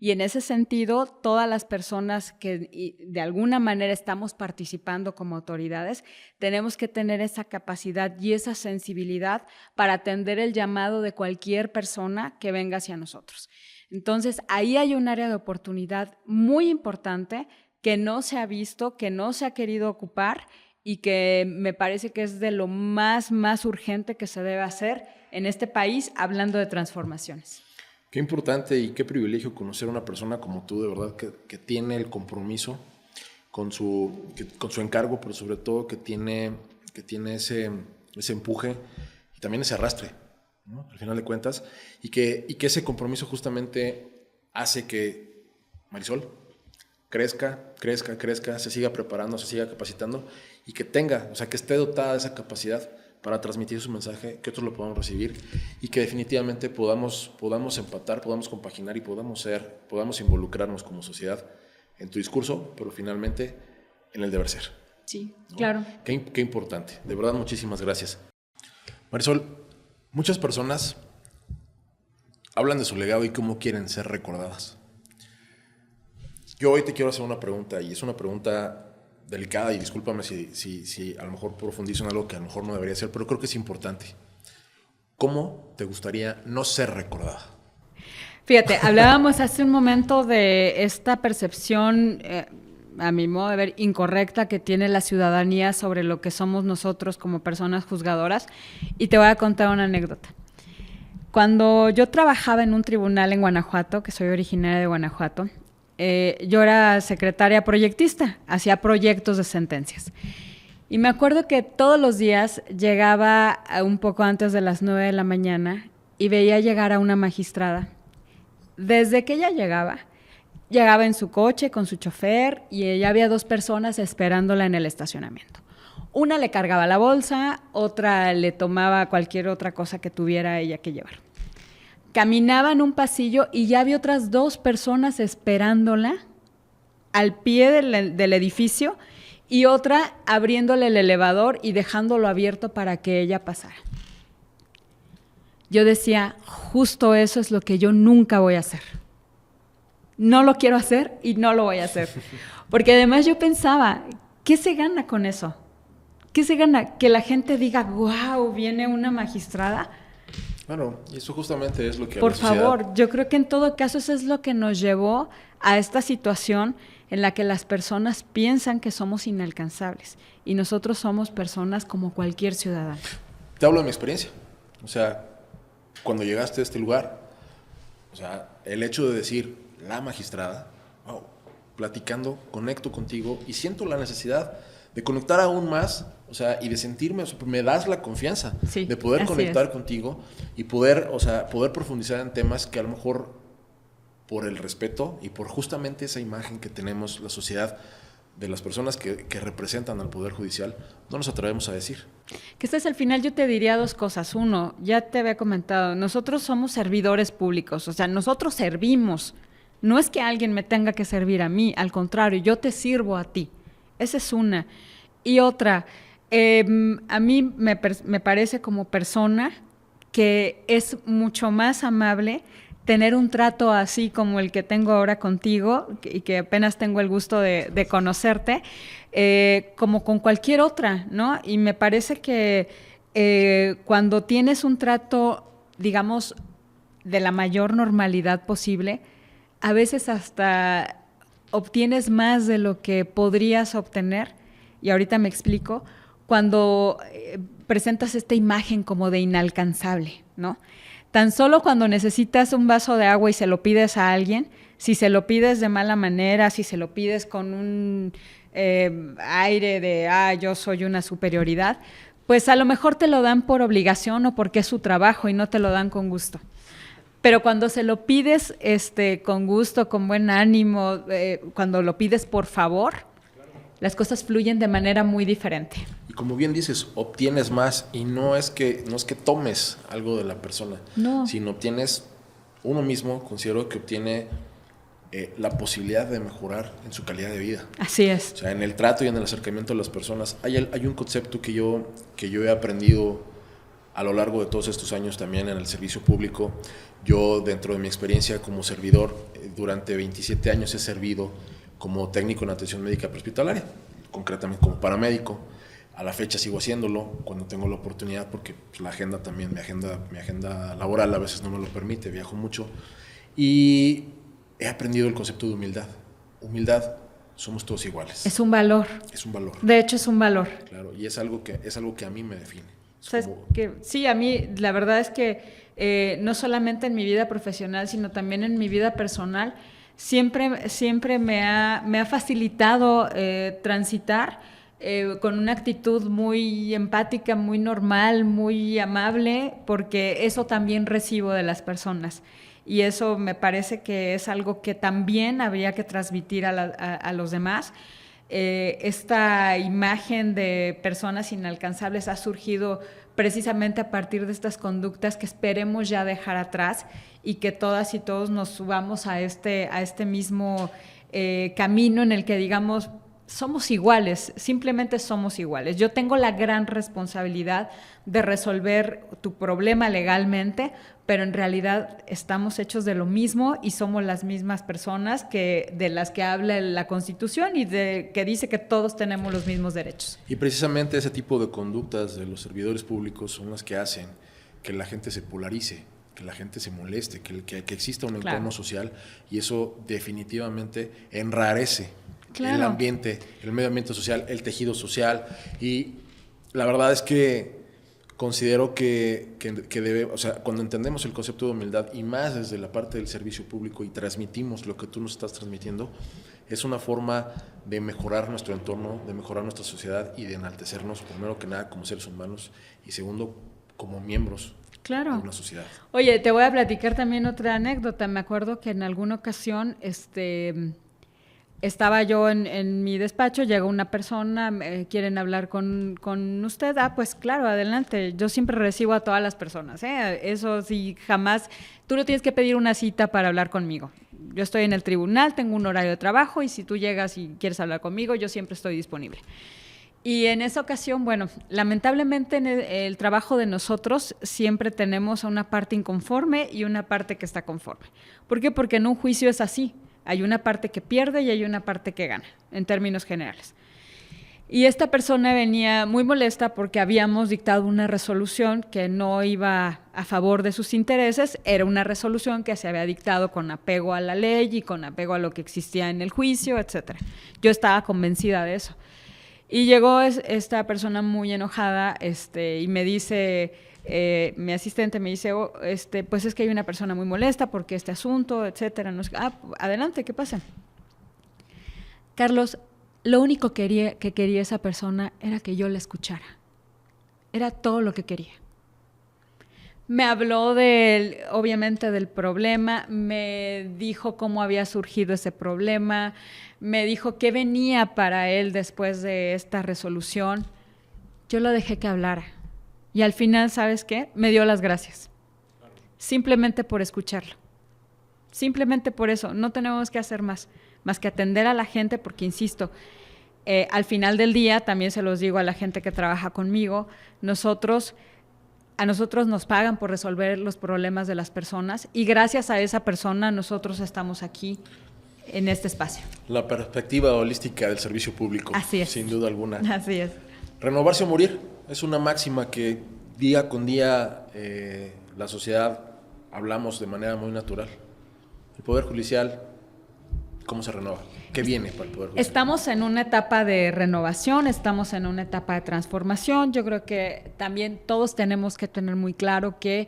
Y en ese sentido, todas las personas que de alguna manera estamos participando como autoridades, tenemos que tener esa capacidad y esa sensibilidad para atender el llamado de cualquier persona que venga hacia nosotros. Entonces, ahí hay un área de oportunidad muy importante que no se ha visto, que no se ha querido ocupar y que me parece que es de lo más urgente que se debe hacer en este país, hablando de transformaciones. Qué importante y qué privilegio conocer a una persona como tú, de verdad, que tiene el compromiso con su encargo, pero sobre todo que tiene ese empuje y también ese arrastre, ¿no? Al final de cuentas, y que ese compromiso justamente hace que Marisol crezca, se siga preparando, se siga capacitando y que que esté dotada de esa capacidad para transmitir su mensaje, que otros lo podamos recibir y que definitivamente podamos empatar, podamos compaginar y podamos involucrarnos como sociedad en tu discurso, pero finalmente en el deber ser. Sí, ¿no? Claro. Qué importante. De verdad, muchísimas gracias. Marisol, muchas personas hablan de su legado y cómo quieren ser recordadas. Yo hoy te quiero hacer una pregunta y es una pregunta delicada y discúlpame si a lo mejor profundizo en algo que a lo mejor no debería ser, pero creo que es importante. ¿Cómo te gustaría no ser recordada? Fíjate, hablábamos hace un momento de esta percepción, a mi modo de ver, incorrecta que tiene la ciudadanía sobre lo que somos nosotros como personas juzgadoras, y te voy a contar una anécdota. Cuando yo trabajaba en un tribunal en Guanajuato, que soy originaria de Guanajuato, yo era secretaria proyectista, hacía proyectos de sentencias. Y me acuerdo que todos los días llegaba un poco antes de las 9 de la mañana y veía llegar a una magistrada. Desde que ella llegaba en su coche con su chofer y ya había 2 personas esperándola en el estacionamiento. Una le cargaba la bolsa, otra le tomaba cualquier otra cosa que tuviera ella que llevar. Caminaba en un pasillo y ya había otras 2 personas esperándola al pie del edificio y otra abriéndole el elevador y dejándolo abierto para que ella pasara. Yo decía, justo eso es lo que yo nunca voy a hacer. No lo quiero hacer y no lo voy a hacer. Porque además yo pensaba, ¿qué se gana con eso? ¿Qué se gana? Que la gente diga, wow, viene una magistrada. Bueno, y eso justamente es lo que... Por favor, yo creo que en todo caso eso es lo que nos llevó a esta situación en la que las personas piensan que somos inalcanzables y nosotros somos personas como cualquier ciudadano. Te hablo de mi experiencia. O sea, cuando llegaste a este lugar, o sea, el hecho de decir la magistrada, wow, platicando, conecto contigo y siento la necesidad de conectar aún más, o sea, y de sentirme, o sea, me das la confianza de poder conectar contigo y poder, o sea, poder profundizar en temas que a lo mejor por el respeto y por justamente esa imagen que tenemos la sociedad de las personas que representan al Poder Judicial, no nos atrevemos a decir. Que al final yo te diría dos cosas. Uno, ya te había comentado, nosotros somos servidores públicos, o sea, nosotros servimos. No es que alguien me tenga que servir a mí, al contrario, yo te sirvo a ti. Esa es una. Y otra, a mí me parece como persona que es mucho más amable tener un trato así como el que tengo ahora contigo y que apenas tengo el gusto de conocerte, como con cualquier otra, ¿no? Y me parece que cuando tienes un trato, digamos, de la mayor normalidad posible, a veces hasta obtienes más de lo que podrías obtener, y ahorita me explico, cuando presentas esta imagen como de inalcanzable, ¿no? Tan solo cuando necesitas un vaso de agua y se lo pides a alguien, si se lo pides de mala manera, si se lo pides con un aire de, yo soy una superioridad, pues a lo mejor te lo dan por obligación o porque es su trabajo y no te lo dan con gusto. Pero cuando se lo pides con gusto, con buen ánimo, cuando lo pides por favor, las cosas fluyen de manera muy diferente. Y como bien dices, obtienes más y no es que tomes algo de la persona, sino obtienes uno mismo, considero que obtiene la posibilidad de mejorar en su calidad de vida. Así es. O sea, en el trato y en el acercamiento a las personas. Hay un concepto que yo he aprendido a lo largo de todos estos años también en el servicio público. Yo, dentro de mi experiencia como servidor, durante 27 años he servido como técnico en atención médica prehospitalaria, concretamente como paramédico. A la fecha sigo haciéndolo cuando tengo la oportunidad, porque pues, la agenda también, mi agenda laboral a veces no me lo permite, viajo mucho. Y he aprendido el concepto de humildad. Humildad, somos todos iguales. Es un valor. Es un valor. De hecho, es un valor. Claro, y es algo que a mí me define. ¿Sabes qué? Sí, a mí la verdad es que no solamente en mi vida profesional, sino también en mi vida personal, siempre me ha facilitado transitar con una actitud muy empática, muy normal, muy amable, porque eso también recibo de las personas. Y eso me parece que es algo que también habría que transmitir a los demás. Esta imagen de personas inalcanzables ha surgido precisamente a partir de estas conductas que esperemos ya dejar atrás y que todas y todos nos subamos a este mismo camino en el que digamos somos iguales, simplemente somos iguales. Yo tengo la gran responsabilidad de resolver tu problema legalmente, pero en realidad estamos hechos de lo mismo y somos las mismas personas de las que habla la Constitución y que dice que todos tenemos los mismos derechos. Y precisamente ese tipo de conductas de los servidores públicos son las que hacen que la gente se polarice, que la gente se moleste, que exista un entorno social, y eso definitivamente enrarece el ambiente, el medio ambiente social, el tejido social. Y la verdad es que considero que debe, o sea, cuando entendemos el concepto de humildad y más desde la parte del servicio público y transmitimos lo que tú nos estás transmitiendo, es una forma de mejorar nuestro entorno, de mejorar nuestra sociedad y de enaltecernos, primero que nada, como seres humanos y segundo, como miembros de una sociedad. Oye, te voy a platicar también otra anécdota. Me acuerdo que en alguna ocasión estaba yo en mi despacho, llega una persona, quieren hablar con usted. Pues claro, adelante. Yo siempre recibo a todas las personas, eso sí, jamás. Tú no tienes que pedir una cita para hablar conmigo. Yo estoy en el tribunal, tengo un horario de trabajo y si tú llegas y quieres hablar conmigo, yo siempre estoy disponible. Y en esa ocasión, bueno, lamentablemente en el trabajo de nosotros siempre tenemos a una parte inconforme y una parte que está conforme. ¿Por qué? Porque en un juicio es así. Hay una parte que pierde y hay una parte que gana, en términos generales. Y esta persona venía muy molesta porque habíamos dictado una resolución que no iba a favor de sus intereses. Era una resolución que se había dictado con apego a la ley y con apego a lo que existía en el juicio, etc. Yo estaba convencida de eso. Y llegó esta persona muy enojada y me dice... mi asistente me dice, pues es que hay una persona muy molesta porque este asunto, etcétera. Adelante, ¿qué pasa? Carlos, lo único que quería esa persona era que yo la escuchara. Era todo lo que quería. Me habló obviamente del problema, me dijo cómo había surgido ese problema, me dijo qué venía para él después de esta resolución. Yo lo dejé que hablara. Y al final, ¿sabes qué? Me dio las gracias. Simplemente por escucharlo. Simplemente por eso. No tenemos que hacer más que atender a la gente, porque, insisto, al final del día, también se los digo a la gente que trabaja conmigo, a nosotros nos pagan por resolver los problemas de las personas, y gracias a esa persona nosotros estamos aquí en este espacio. La perspectiva holística del servicio público. Así es. Sin duda alguna. Así es. Renovarse o morir es una máxima que día con día la sociedad hablamos de manera muy natural. El Poder Judicial, ¿cómo se renueva? ¿Qué viene para el Poder Judicial? Estamos en una etapa de renovación, estamos en una etapa de transformación. Yo creo que también todos tenemos que tener muy claro que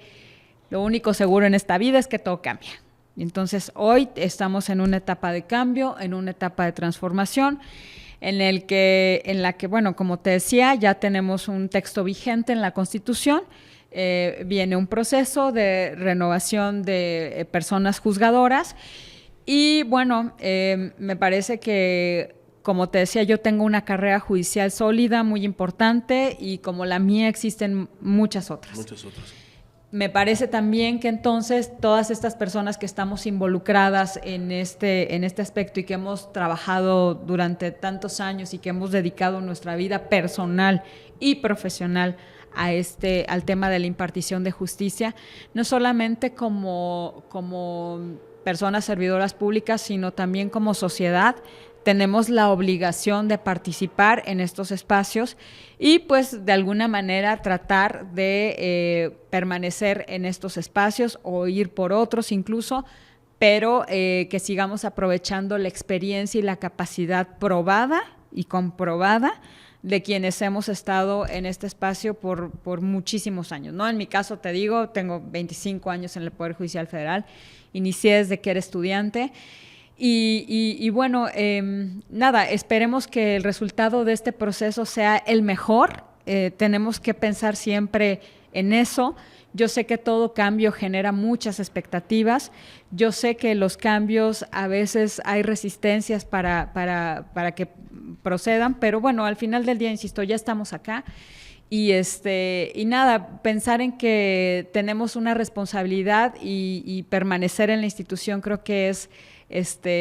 lo único seguro en esta vida es que todo cambia. Entonces, hoy estamos en una etapa de cambio, en una etapa de transformación, en la que, bueno, como te decía, ya tenemos un texto vigente en la Constitución. Viene un proceso de renovación de personas juzgadoras. Y bueno, me parece que, como te decía, yo tengo una carrera judicial sólida, muy importante, y como la mía existen muchas otras. Muchas otras. Me parece también que entonces todas estas personas que estamos involucradas en este aspecto y que hemos trabajado durante tantos años y que hemos dedicado nuestra vida personal y profesional al tema de la impartición de justicia, no solamente como personas servidoras públicas, sino también como sociedad, tenemos la obligación de participar en estos espacios y, pues, de alguna manera tratar de permanecer en estos espacios o ir por otros incluso, pero que sigamos aprovechando la experiencia y la capacidad probada y comprobada de quienes hemos estado en este espacio por muchísimos años, ¿no? En mi caso, te digo, tengo 25 años en el Poder Judicial Federal, inicié desde que era estudiante. Y bueno, nada, esperemos que el resultado de este proceso sea el mejor. Tenemos que pensar siempre en eso. Yo sé que todo cambio genera muchas expectativas. Yo sé que los cambios a veces hay resistencias para que procedan, pero bueno, al final del día, insisto, ya estamos acá. Y nada, pensar en que tenemos una responsabilidad y permanecer en la institución creo que es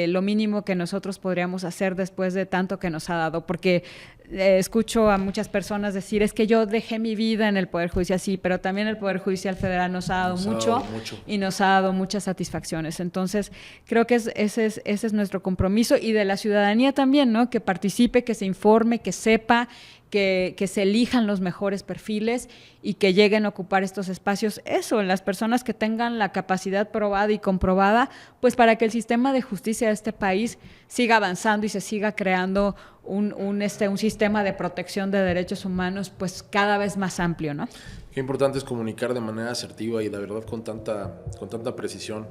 lo mínimo que nosotros podríamos hacer después de tanto que nos ha dado, porque escucho a muchas personas decir, es que yo dejé mi vida en el Poder Judicial, sí, pero también el Poder Judicial Federal nos ha dado mucho y nos ha dado muchas satisfacciones. Entonces, creo que ese es nuestro compromiso, y de la ciudadanía también, ¿no? Que participe, que se informe, que sepa, que se elijan los mejores perfiles y que lleguen a ocupar estos espacios, las personas que tengan la capacidad probada y comprobada, pues para que el sistema de justicia de este país siga avanzando y se siga creando un sistema de protección de derechos humanos pues cada vez más amplio, ¿no? Qué importante es comunicar de manera asertiva y de verdad con tanta precisión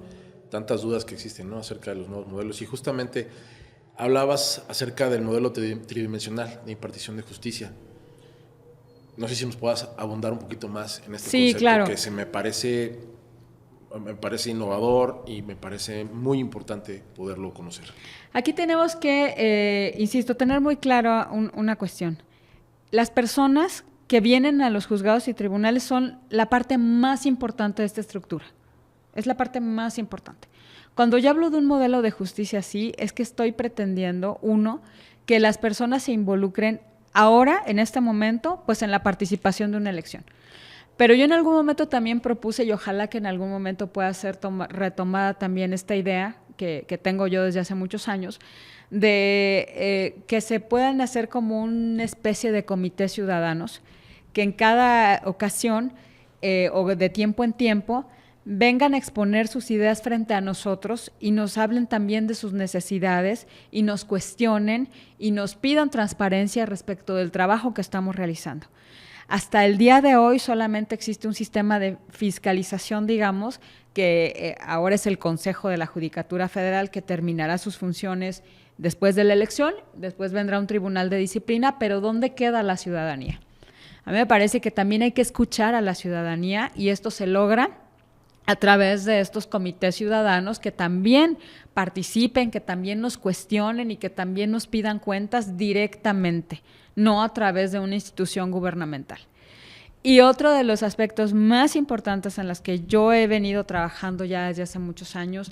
tantas dudas que existen, ¿no? Acerca de los nuevos modelos. Y justamente hablabas acerca del modelo tridimensional de impartición de justicia. No sé si nos puedas abundar un poquito más en este concepto, claro, que me parece innovador y me parece muy importante poderlo conocer. Aquí tenemos que, insisto, tener muy claro una cuestión. Las personas que vienen a los juzgados y tribunales son la parte más importante de esta estructura. Es la parte más importante. Cuando yo hablo de un modelo de justicia así, es que estoy pretendiendo, que las personas se involucren ahora, en este momento, pues en la participación de una elección. Pero yo en algún momento también propuse, y ojalá que en algún momento pueda ser retomada también esta idea que tengo yo desde hace muchos años, de que se puedan hacer como una especie de comités ciudadanos, que en cada ocasión o de tiempo en tiempo vengan a exponer sus ideas frente a nosotros y nos hablen también de sus necesidades y nos cuestionen y nos pidan transparencia respecto del trabajo que estamos realizando. Hasta el día de hoy solamente existe un sistema de fiscalización, digamos, que ahora es el Consejo de la Judicatura Federal, que terminará sus funciones después de la elección, después vendrá un tribunal de disciplina, pero ¿dónde queda la ciudadanía? A mí me parece que también hay que escuchar a la ciudadanía y esto se logra a través de estos comités ciudadanos que también participen, que también nos cuestionen y que también nos pidan cuentas directamente, no a través de una institución gubernamental. Y otro de los aspectos más importantes en los que yo he venido trabajando ya desde hace muchos años,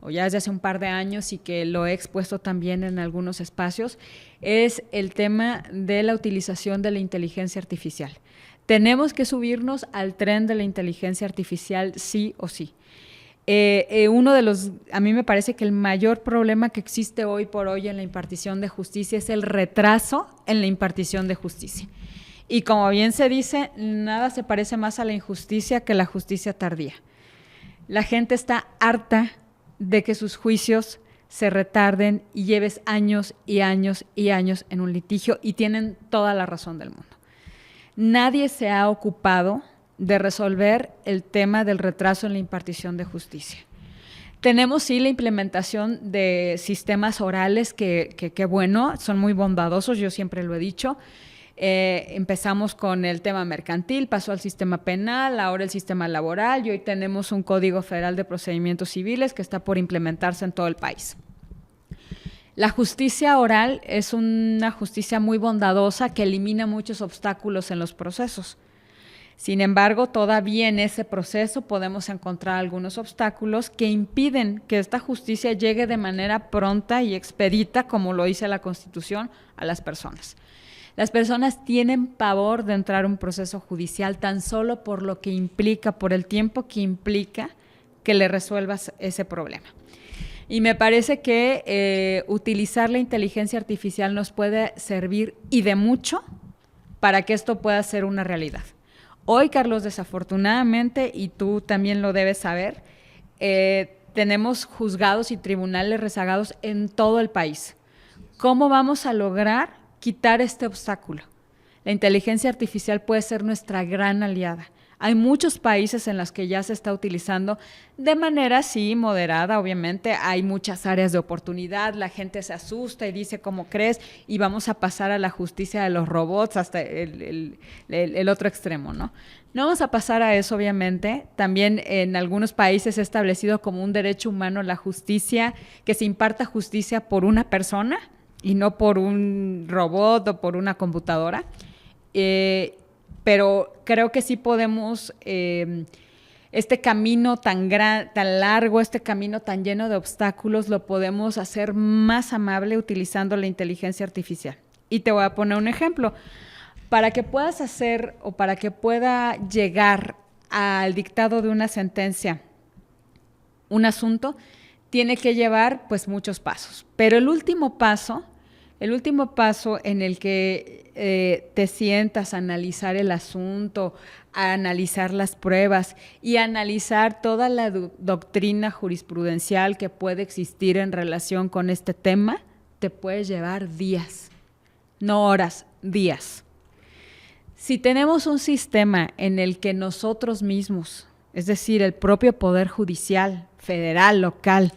o ya desde hace un par de años y que lo he expuesto también en algunos espacios, es el tema de la utilización de la inteligencia artificial. Tenemos que subirnos al tren de la inteligencia artificial sí o sí. A mí me parece que el mayor problema que existe hoy por hoy en la impartición de justicia es el retraso en la impartición de justicia. Y como bien se dice, nada se parece más a la injusticia que la justicia tardía. La gente está harta de que sus juicios se retarden y lleves años y años y años en un litigio, y tienen toda la razón del mundo. Nadie se ha ocupado de resolver el tema del retraso en la impartición de justicia. Tenemos sí la implementación de sistemas orales que bueno, son muy bondadosos, yo siempre lo he dicho. Empezamos con el tema mercantil, pasó al sistema penal, ahora el sistema laboral, y hoy tenemos un Código Federal de Procedimientos Civiles que está por implementarse en todo el país. La justicia oral es una justicia muy bondadosa que elimina muchos obstáculos en los procesos. Sin embargo, todavía en ese proceso podemos encontrar algunos obstáculos que impiden que esta justicia llegue de manera pronta y expedita, como lo dice la Constitución, a las personas. Las personas tienen pavor de entrar a un proceso judicial tan solo por lo que implica, por el tiempo que implica que le resuelvas ese problema. Y me parece que utilizar la inteligencia artificial nos puede servir y de mucho para que esto pueda ser una realidad. Hoy, Carlos, desafortunadamente, y tú también lo debes saber, tenemos juzgados y tribunales rezagados en todo el país. ¿Cómo vamos a lograr quitar este obstáculo? La inteligencia artificial puede ser nuestra gran aliada. Hay muchos países en los que ya se está utilizando de manera, sí, moderada, obviamente. Hay muchas áreas de oportunidad, la gente se asusta y dice, ¿cómo crees? Y vamos a pasar a la justicia de los robots hasta el otro extremo, ¿no? No vamos a pasar a eso, obviamente. También en algunos países se ha establecido como un derecho humano la justicia, que se imparta justicia por una persona y no por un robot o por una computadora. Pero creo que sí podemos, este camino tan largo, este camino tan lleno de obstáculos, lo podemos hacer más amable utilizando la inteligencia artificial. Y te voy a poner un ejemplo. Para que puedas hacer o para que pueda llegar al dictado de una sentencia, un asunto, tiene que llevar pues muchos pasos. Pero el último paso en el que te sientas a analizar el asunto, a analizar las pruebas y a analizar toda la doctrina jurisprudencial que puede existir en relación con este tema, te puede llevar días, no horas, días. Si tenemos un sistema en el que nosotros mismos, es decir, el propio Poder Judicial, federal, local,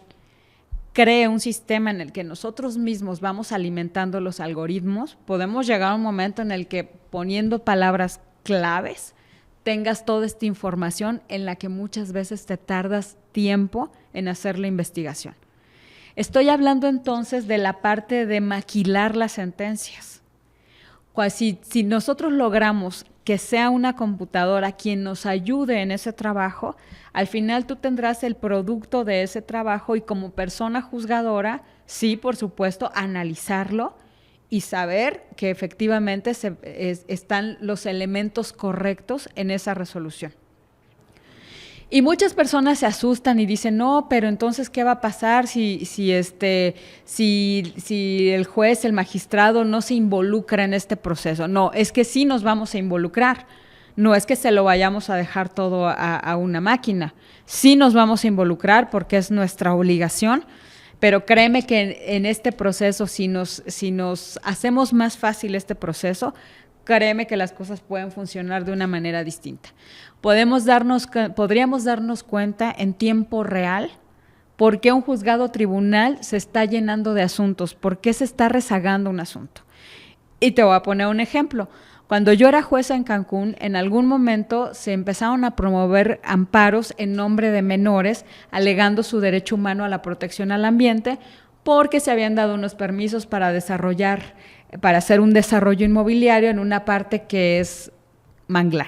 cree un sistema en el que nosotros mismos vamos alimentando los algoritmos, podemos llegar a un momento en el que poniendo palabras claves tengas toda esta información en la que muchas veces te tardas tiempo en hacer la investigación. Estoy hablando entonces de la parte de maquilar las sentencias. Si nosotros logramos que sea una computadora quien nos ayude en ese trabajo, al final tú tendrás el producto de ese trabajo y como persona juzgadora, sí, por supuesto, analizarlo y saber que efectivamente están los elementos correctos en esa resolución. Y muchas personas se asustan y dicen, no, pero entonces, ¿qué va a pasar si el juez, el magistrado no se involucra en este proceso? No, es que sí nos vamos a involucrar. No es que se lo vayamos a dejar todo a una máquina. Sí nos vamos a involucrar porque es nuestra obligación, pero créeme que en este proceso, si nos hacemos más fácil este proceso, créeme que las cosas pueden funcionar de una manera distinta. Podríamos darnos cuenta en tiempo real ¿Por qué un juzgado tribunal se está llenando de asuntos? ¿Por qué se está rezagando un asunto? Y te voy a poner un ejemplo. Cuando yo era jueza en Cancún, en algún momento se empezaron a promover amparos en nombre de menores, alegando su derecho humano a la protección al ambiente, porque se habían dado unos permisos para hacer un desarrollo inmobiliario en una parte que es manglar.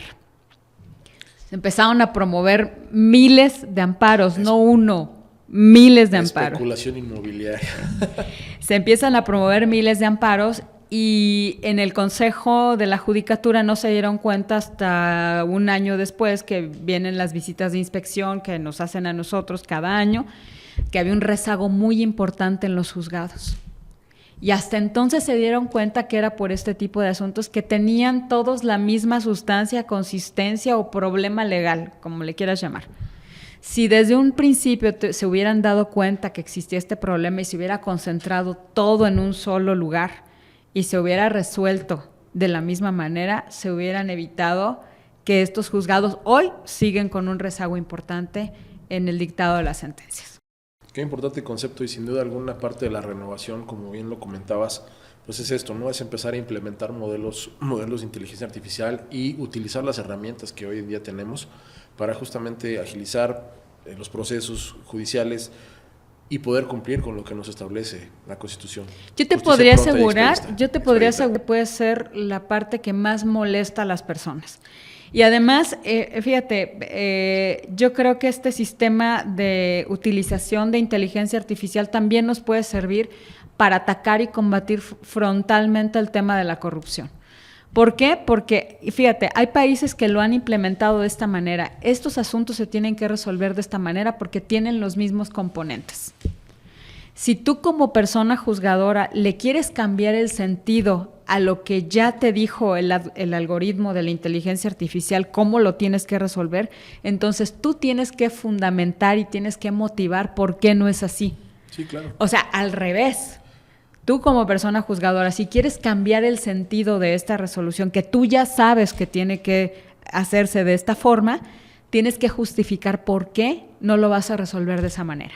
Se empezaron a promover miles de amparos, no uno, miles de amparos. Especulación inmobiliaria. Se empiezan a promover miles de amparos y en el Consejo de la Judicatura no se dieron cuenta hasta un año después, que vienen las visitas de inspección que nos hacen a nosotros cada año, que había un rezago muy importante en los juzgados. Y hasta entonces se dieron cuenta que era por este tipo de asuntos que tenían todos la misma sustancia, consistencia o problema legal, como le quieras llamar. Si desde un principio se hubieran dado cuenta que existía este problema y se hubiera concentrado todo en un solo lugar y se hubiera resuelto de la misma manera, se hubieran evitado que estos juzgados hoy siguen con un rezago importante en el dictado de las sentencias. Qué importante concepto, y sin duda alguna parte de la renovación, como bien lo comentabas, pues es esto, ¿no? Es empezar a implementar modelos de inteligencia artificial y utilizar las herramientas que hoy en día tenemos para justamente agilizar los procesos judiciales y poder cumplir con lo que nos establece la Constitución. Yo te podría asegurar que puede ser la parte que más molesta a las personas. Y además, fíjate, yo creo que este sistema de utilización de inteligencia artificial también nos puede servir para atacar y combatir frontalmente el tema de la corrupción. ¿Por qué? Porque, fíjate, hay países que lo han implementado de esta manera. Estos asuntos se tienen que resolver de esta manera porque tienen los mismos componentes. Si tú como persona juzgadora le quieres cambiar el sentido a lo que ya te dijo el algoritmo de la inteligencia artificial, cómo lo tienes que resolver, entonces tú tienes que fundamentar y tienes que motivar por qué no es así. Sí, claro. O sea, al revés. Tú como persona juzgadora, si quieres cambiar el sentido de esta resolución, que tú ya sabes que tiene que hacerse de esta forma, tienes que justificar por qué no lo vas a resolver de esa manera.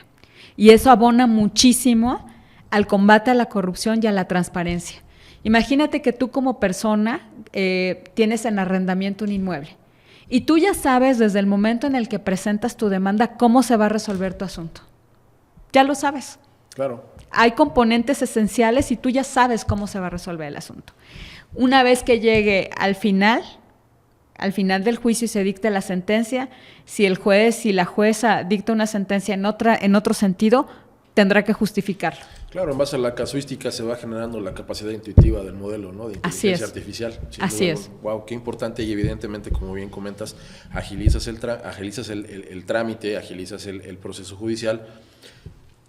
Y eso abona muchísimo al combate a la corrupción y a la transparencia. Imagínate que tú como persona tienes en arrendamiento un inmueble y tú ya sabes desde el momento en el que presentas tu demanda cómo se va a resolver tu asunto. Ya lo sabes. Claro. Hay componentes esenciales y tú ya sabes cómo se va a resolver el asunto. Una vez que llegue al final del juicio y se dicte la sentencia, si el juez y la jueza dicta una sentencia en otro sentido, tendrá que justificarlo. Claro, en base a la casuística se va generando la capacidad intuitiva del modelo, ¿no? De inteligencia artificial. Así es. Wow, qué importante, y evidentemente, como bien comentas, agilizas el trámite, agilizas el proceso judicial,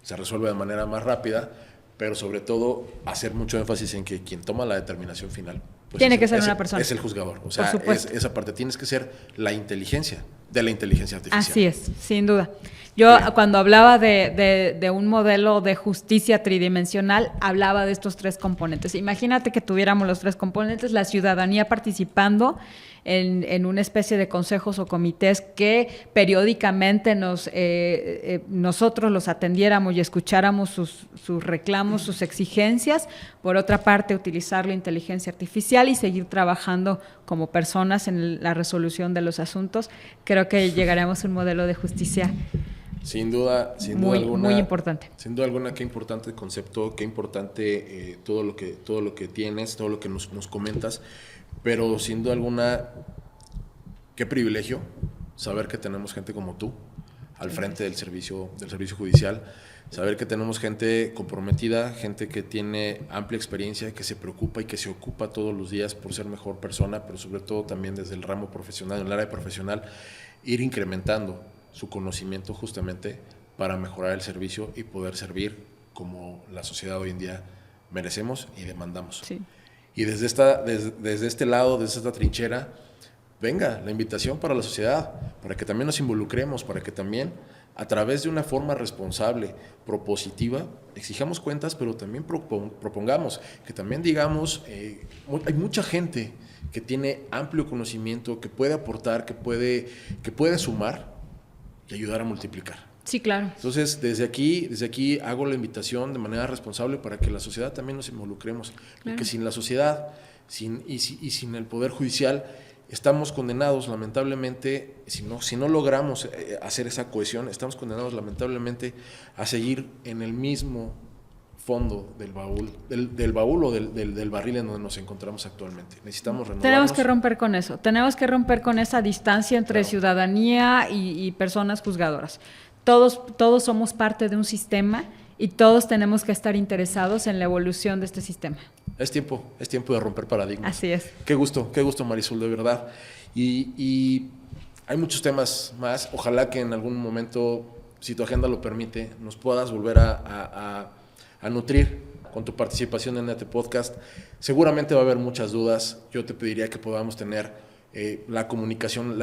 se resuelve de manera más rápida, pero sobre todo hacer mucho énfasis en que quien toma la determinación final pues tiene que ser una persona. Es el juzgador. O sea, esa parte tienes que ser la inteligencia de la inteligencia artificial. Así es, sin duda. Yo cuando hablaba de un modelo de justicia tridimensional, hablaba de estos tres componentes. Imagínate que tuviéramos los tres componentes, la ciudadanía participando en una especie de consejos o comités que periódicamente nosotros los atendiéramos y escucháramos sus reclamos, sus exigencias. Por otra parte, utilizar la inteligencia artificial y seguir trabajando como personas en la resolución de los asuntos. Creo que llegaremos a un modelo de justicia sin duda alguna, muy importante. Sin duda alguna, qué importante concepto, qué importante todo lo que tienes, todo lo que nos comentas, pero sin duda alguna, qué privilegio saber que tenemos gente como tú al frente del servicio judicial, saber que tenemos gente comprometida, gente que tiene amplia experiencia, que se preocupa y que se ocupa todos los días por ser mejor persona, pero sobre todo también desde el ramo profesional, en el área profesional, ir incrementando su conocimiento justamente para mejorar el servicio y poder servir como la sociedad hoy en día merecemos y demandamos. Sí. Y desde este lado, desde esta trinchera, venga la invitación para la sociedad, para que también nos involucremos, para que también a través de una forma responsable, propositiva, exijamos cuentas, pero también propongamos, que también digamos, hay mucha gente que tiene amplio conocimiento, que puede aportar, que puede sumar y ayudar a multiplicar. Sí, claro. Entonces, desde aquí hago la invitación de manera responsable para que la sociedad también nos involucremos. Claro. Porque sin la sociedad y sin el Poder Judicial, estamos condenados lamentablemente, si no logramos hacer esa cohesión, estamos condenados lamentablemente a seguir en el mismo fondo del baúl o del barril en donde nos encontramos actualmente. Necesitamos renovarnos. Tenemos que romper con eso, tenemos que romper con esa distancia entre ciudadanía y personas juzgadoras. Todos somos parte de un sistema y todos tenemos que estar interesados en la evolución de este sistema. Es tiempo de romper paradigmas. Así es. Qué gusto, Marisol, de verdad. Y hay muchos temas más. Ojalá que en algún momento, si tu agenda lo permite, nos puedas volver a nutrir con tu participación en este podcast. Seguramente va a haber muchas dudas. Yo te pediría que podamos tener la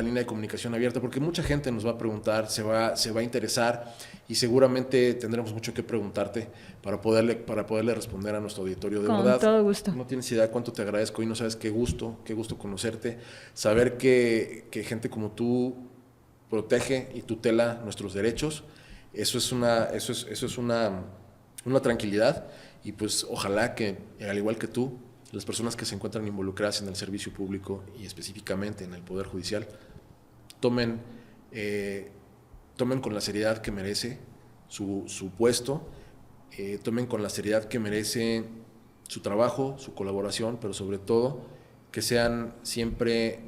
línea de comunicación abierta, porque mucha gente nos va a preguntar, se va a interesar y seguramente tendremos mucho que preguntarte para poderle responder a nuestro auditorio. De verdad, con todo gusto. No tienes idea cuánto te agradezco y no sabes qué gusto conocerte, saber que gente como tú protege y tutela nuestros derechos. Eso es una tranquilidad, y pues ojalá que, al igual que tú, las personas que se encuentran involucradas en el servicio público y específicamente en el Poder Judicial tomen con la seriedad que merece su puesto, tomen con la seriedad que merece su trabajo, su colaboración, pero sobre todo que sean siempre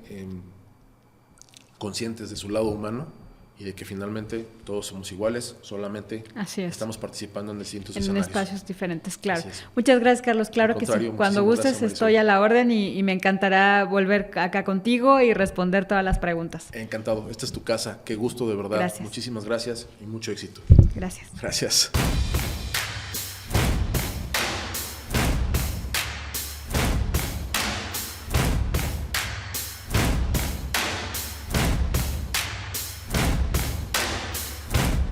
conscientes de su lado humano y de que finalmente todos somos iguales, solamente estamos participando en distintos escenarios. En espacios diferentes, claro. Muchas gracias, Carlos. Claro que sí. Cuando gustes estoy a la orden y me encantará volver acá contigo y responder todas las preguntas. Encantado. Esta es tu casa. Qué gusto, de verdad. Gracias. Muchísimas gracias y mucho éxito. Gracias. Gracias.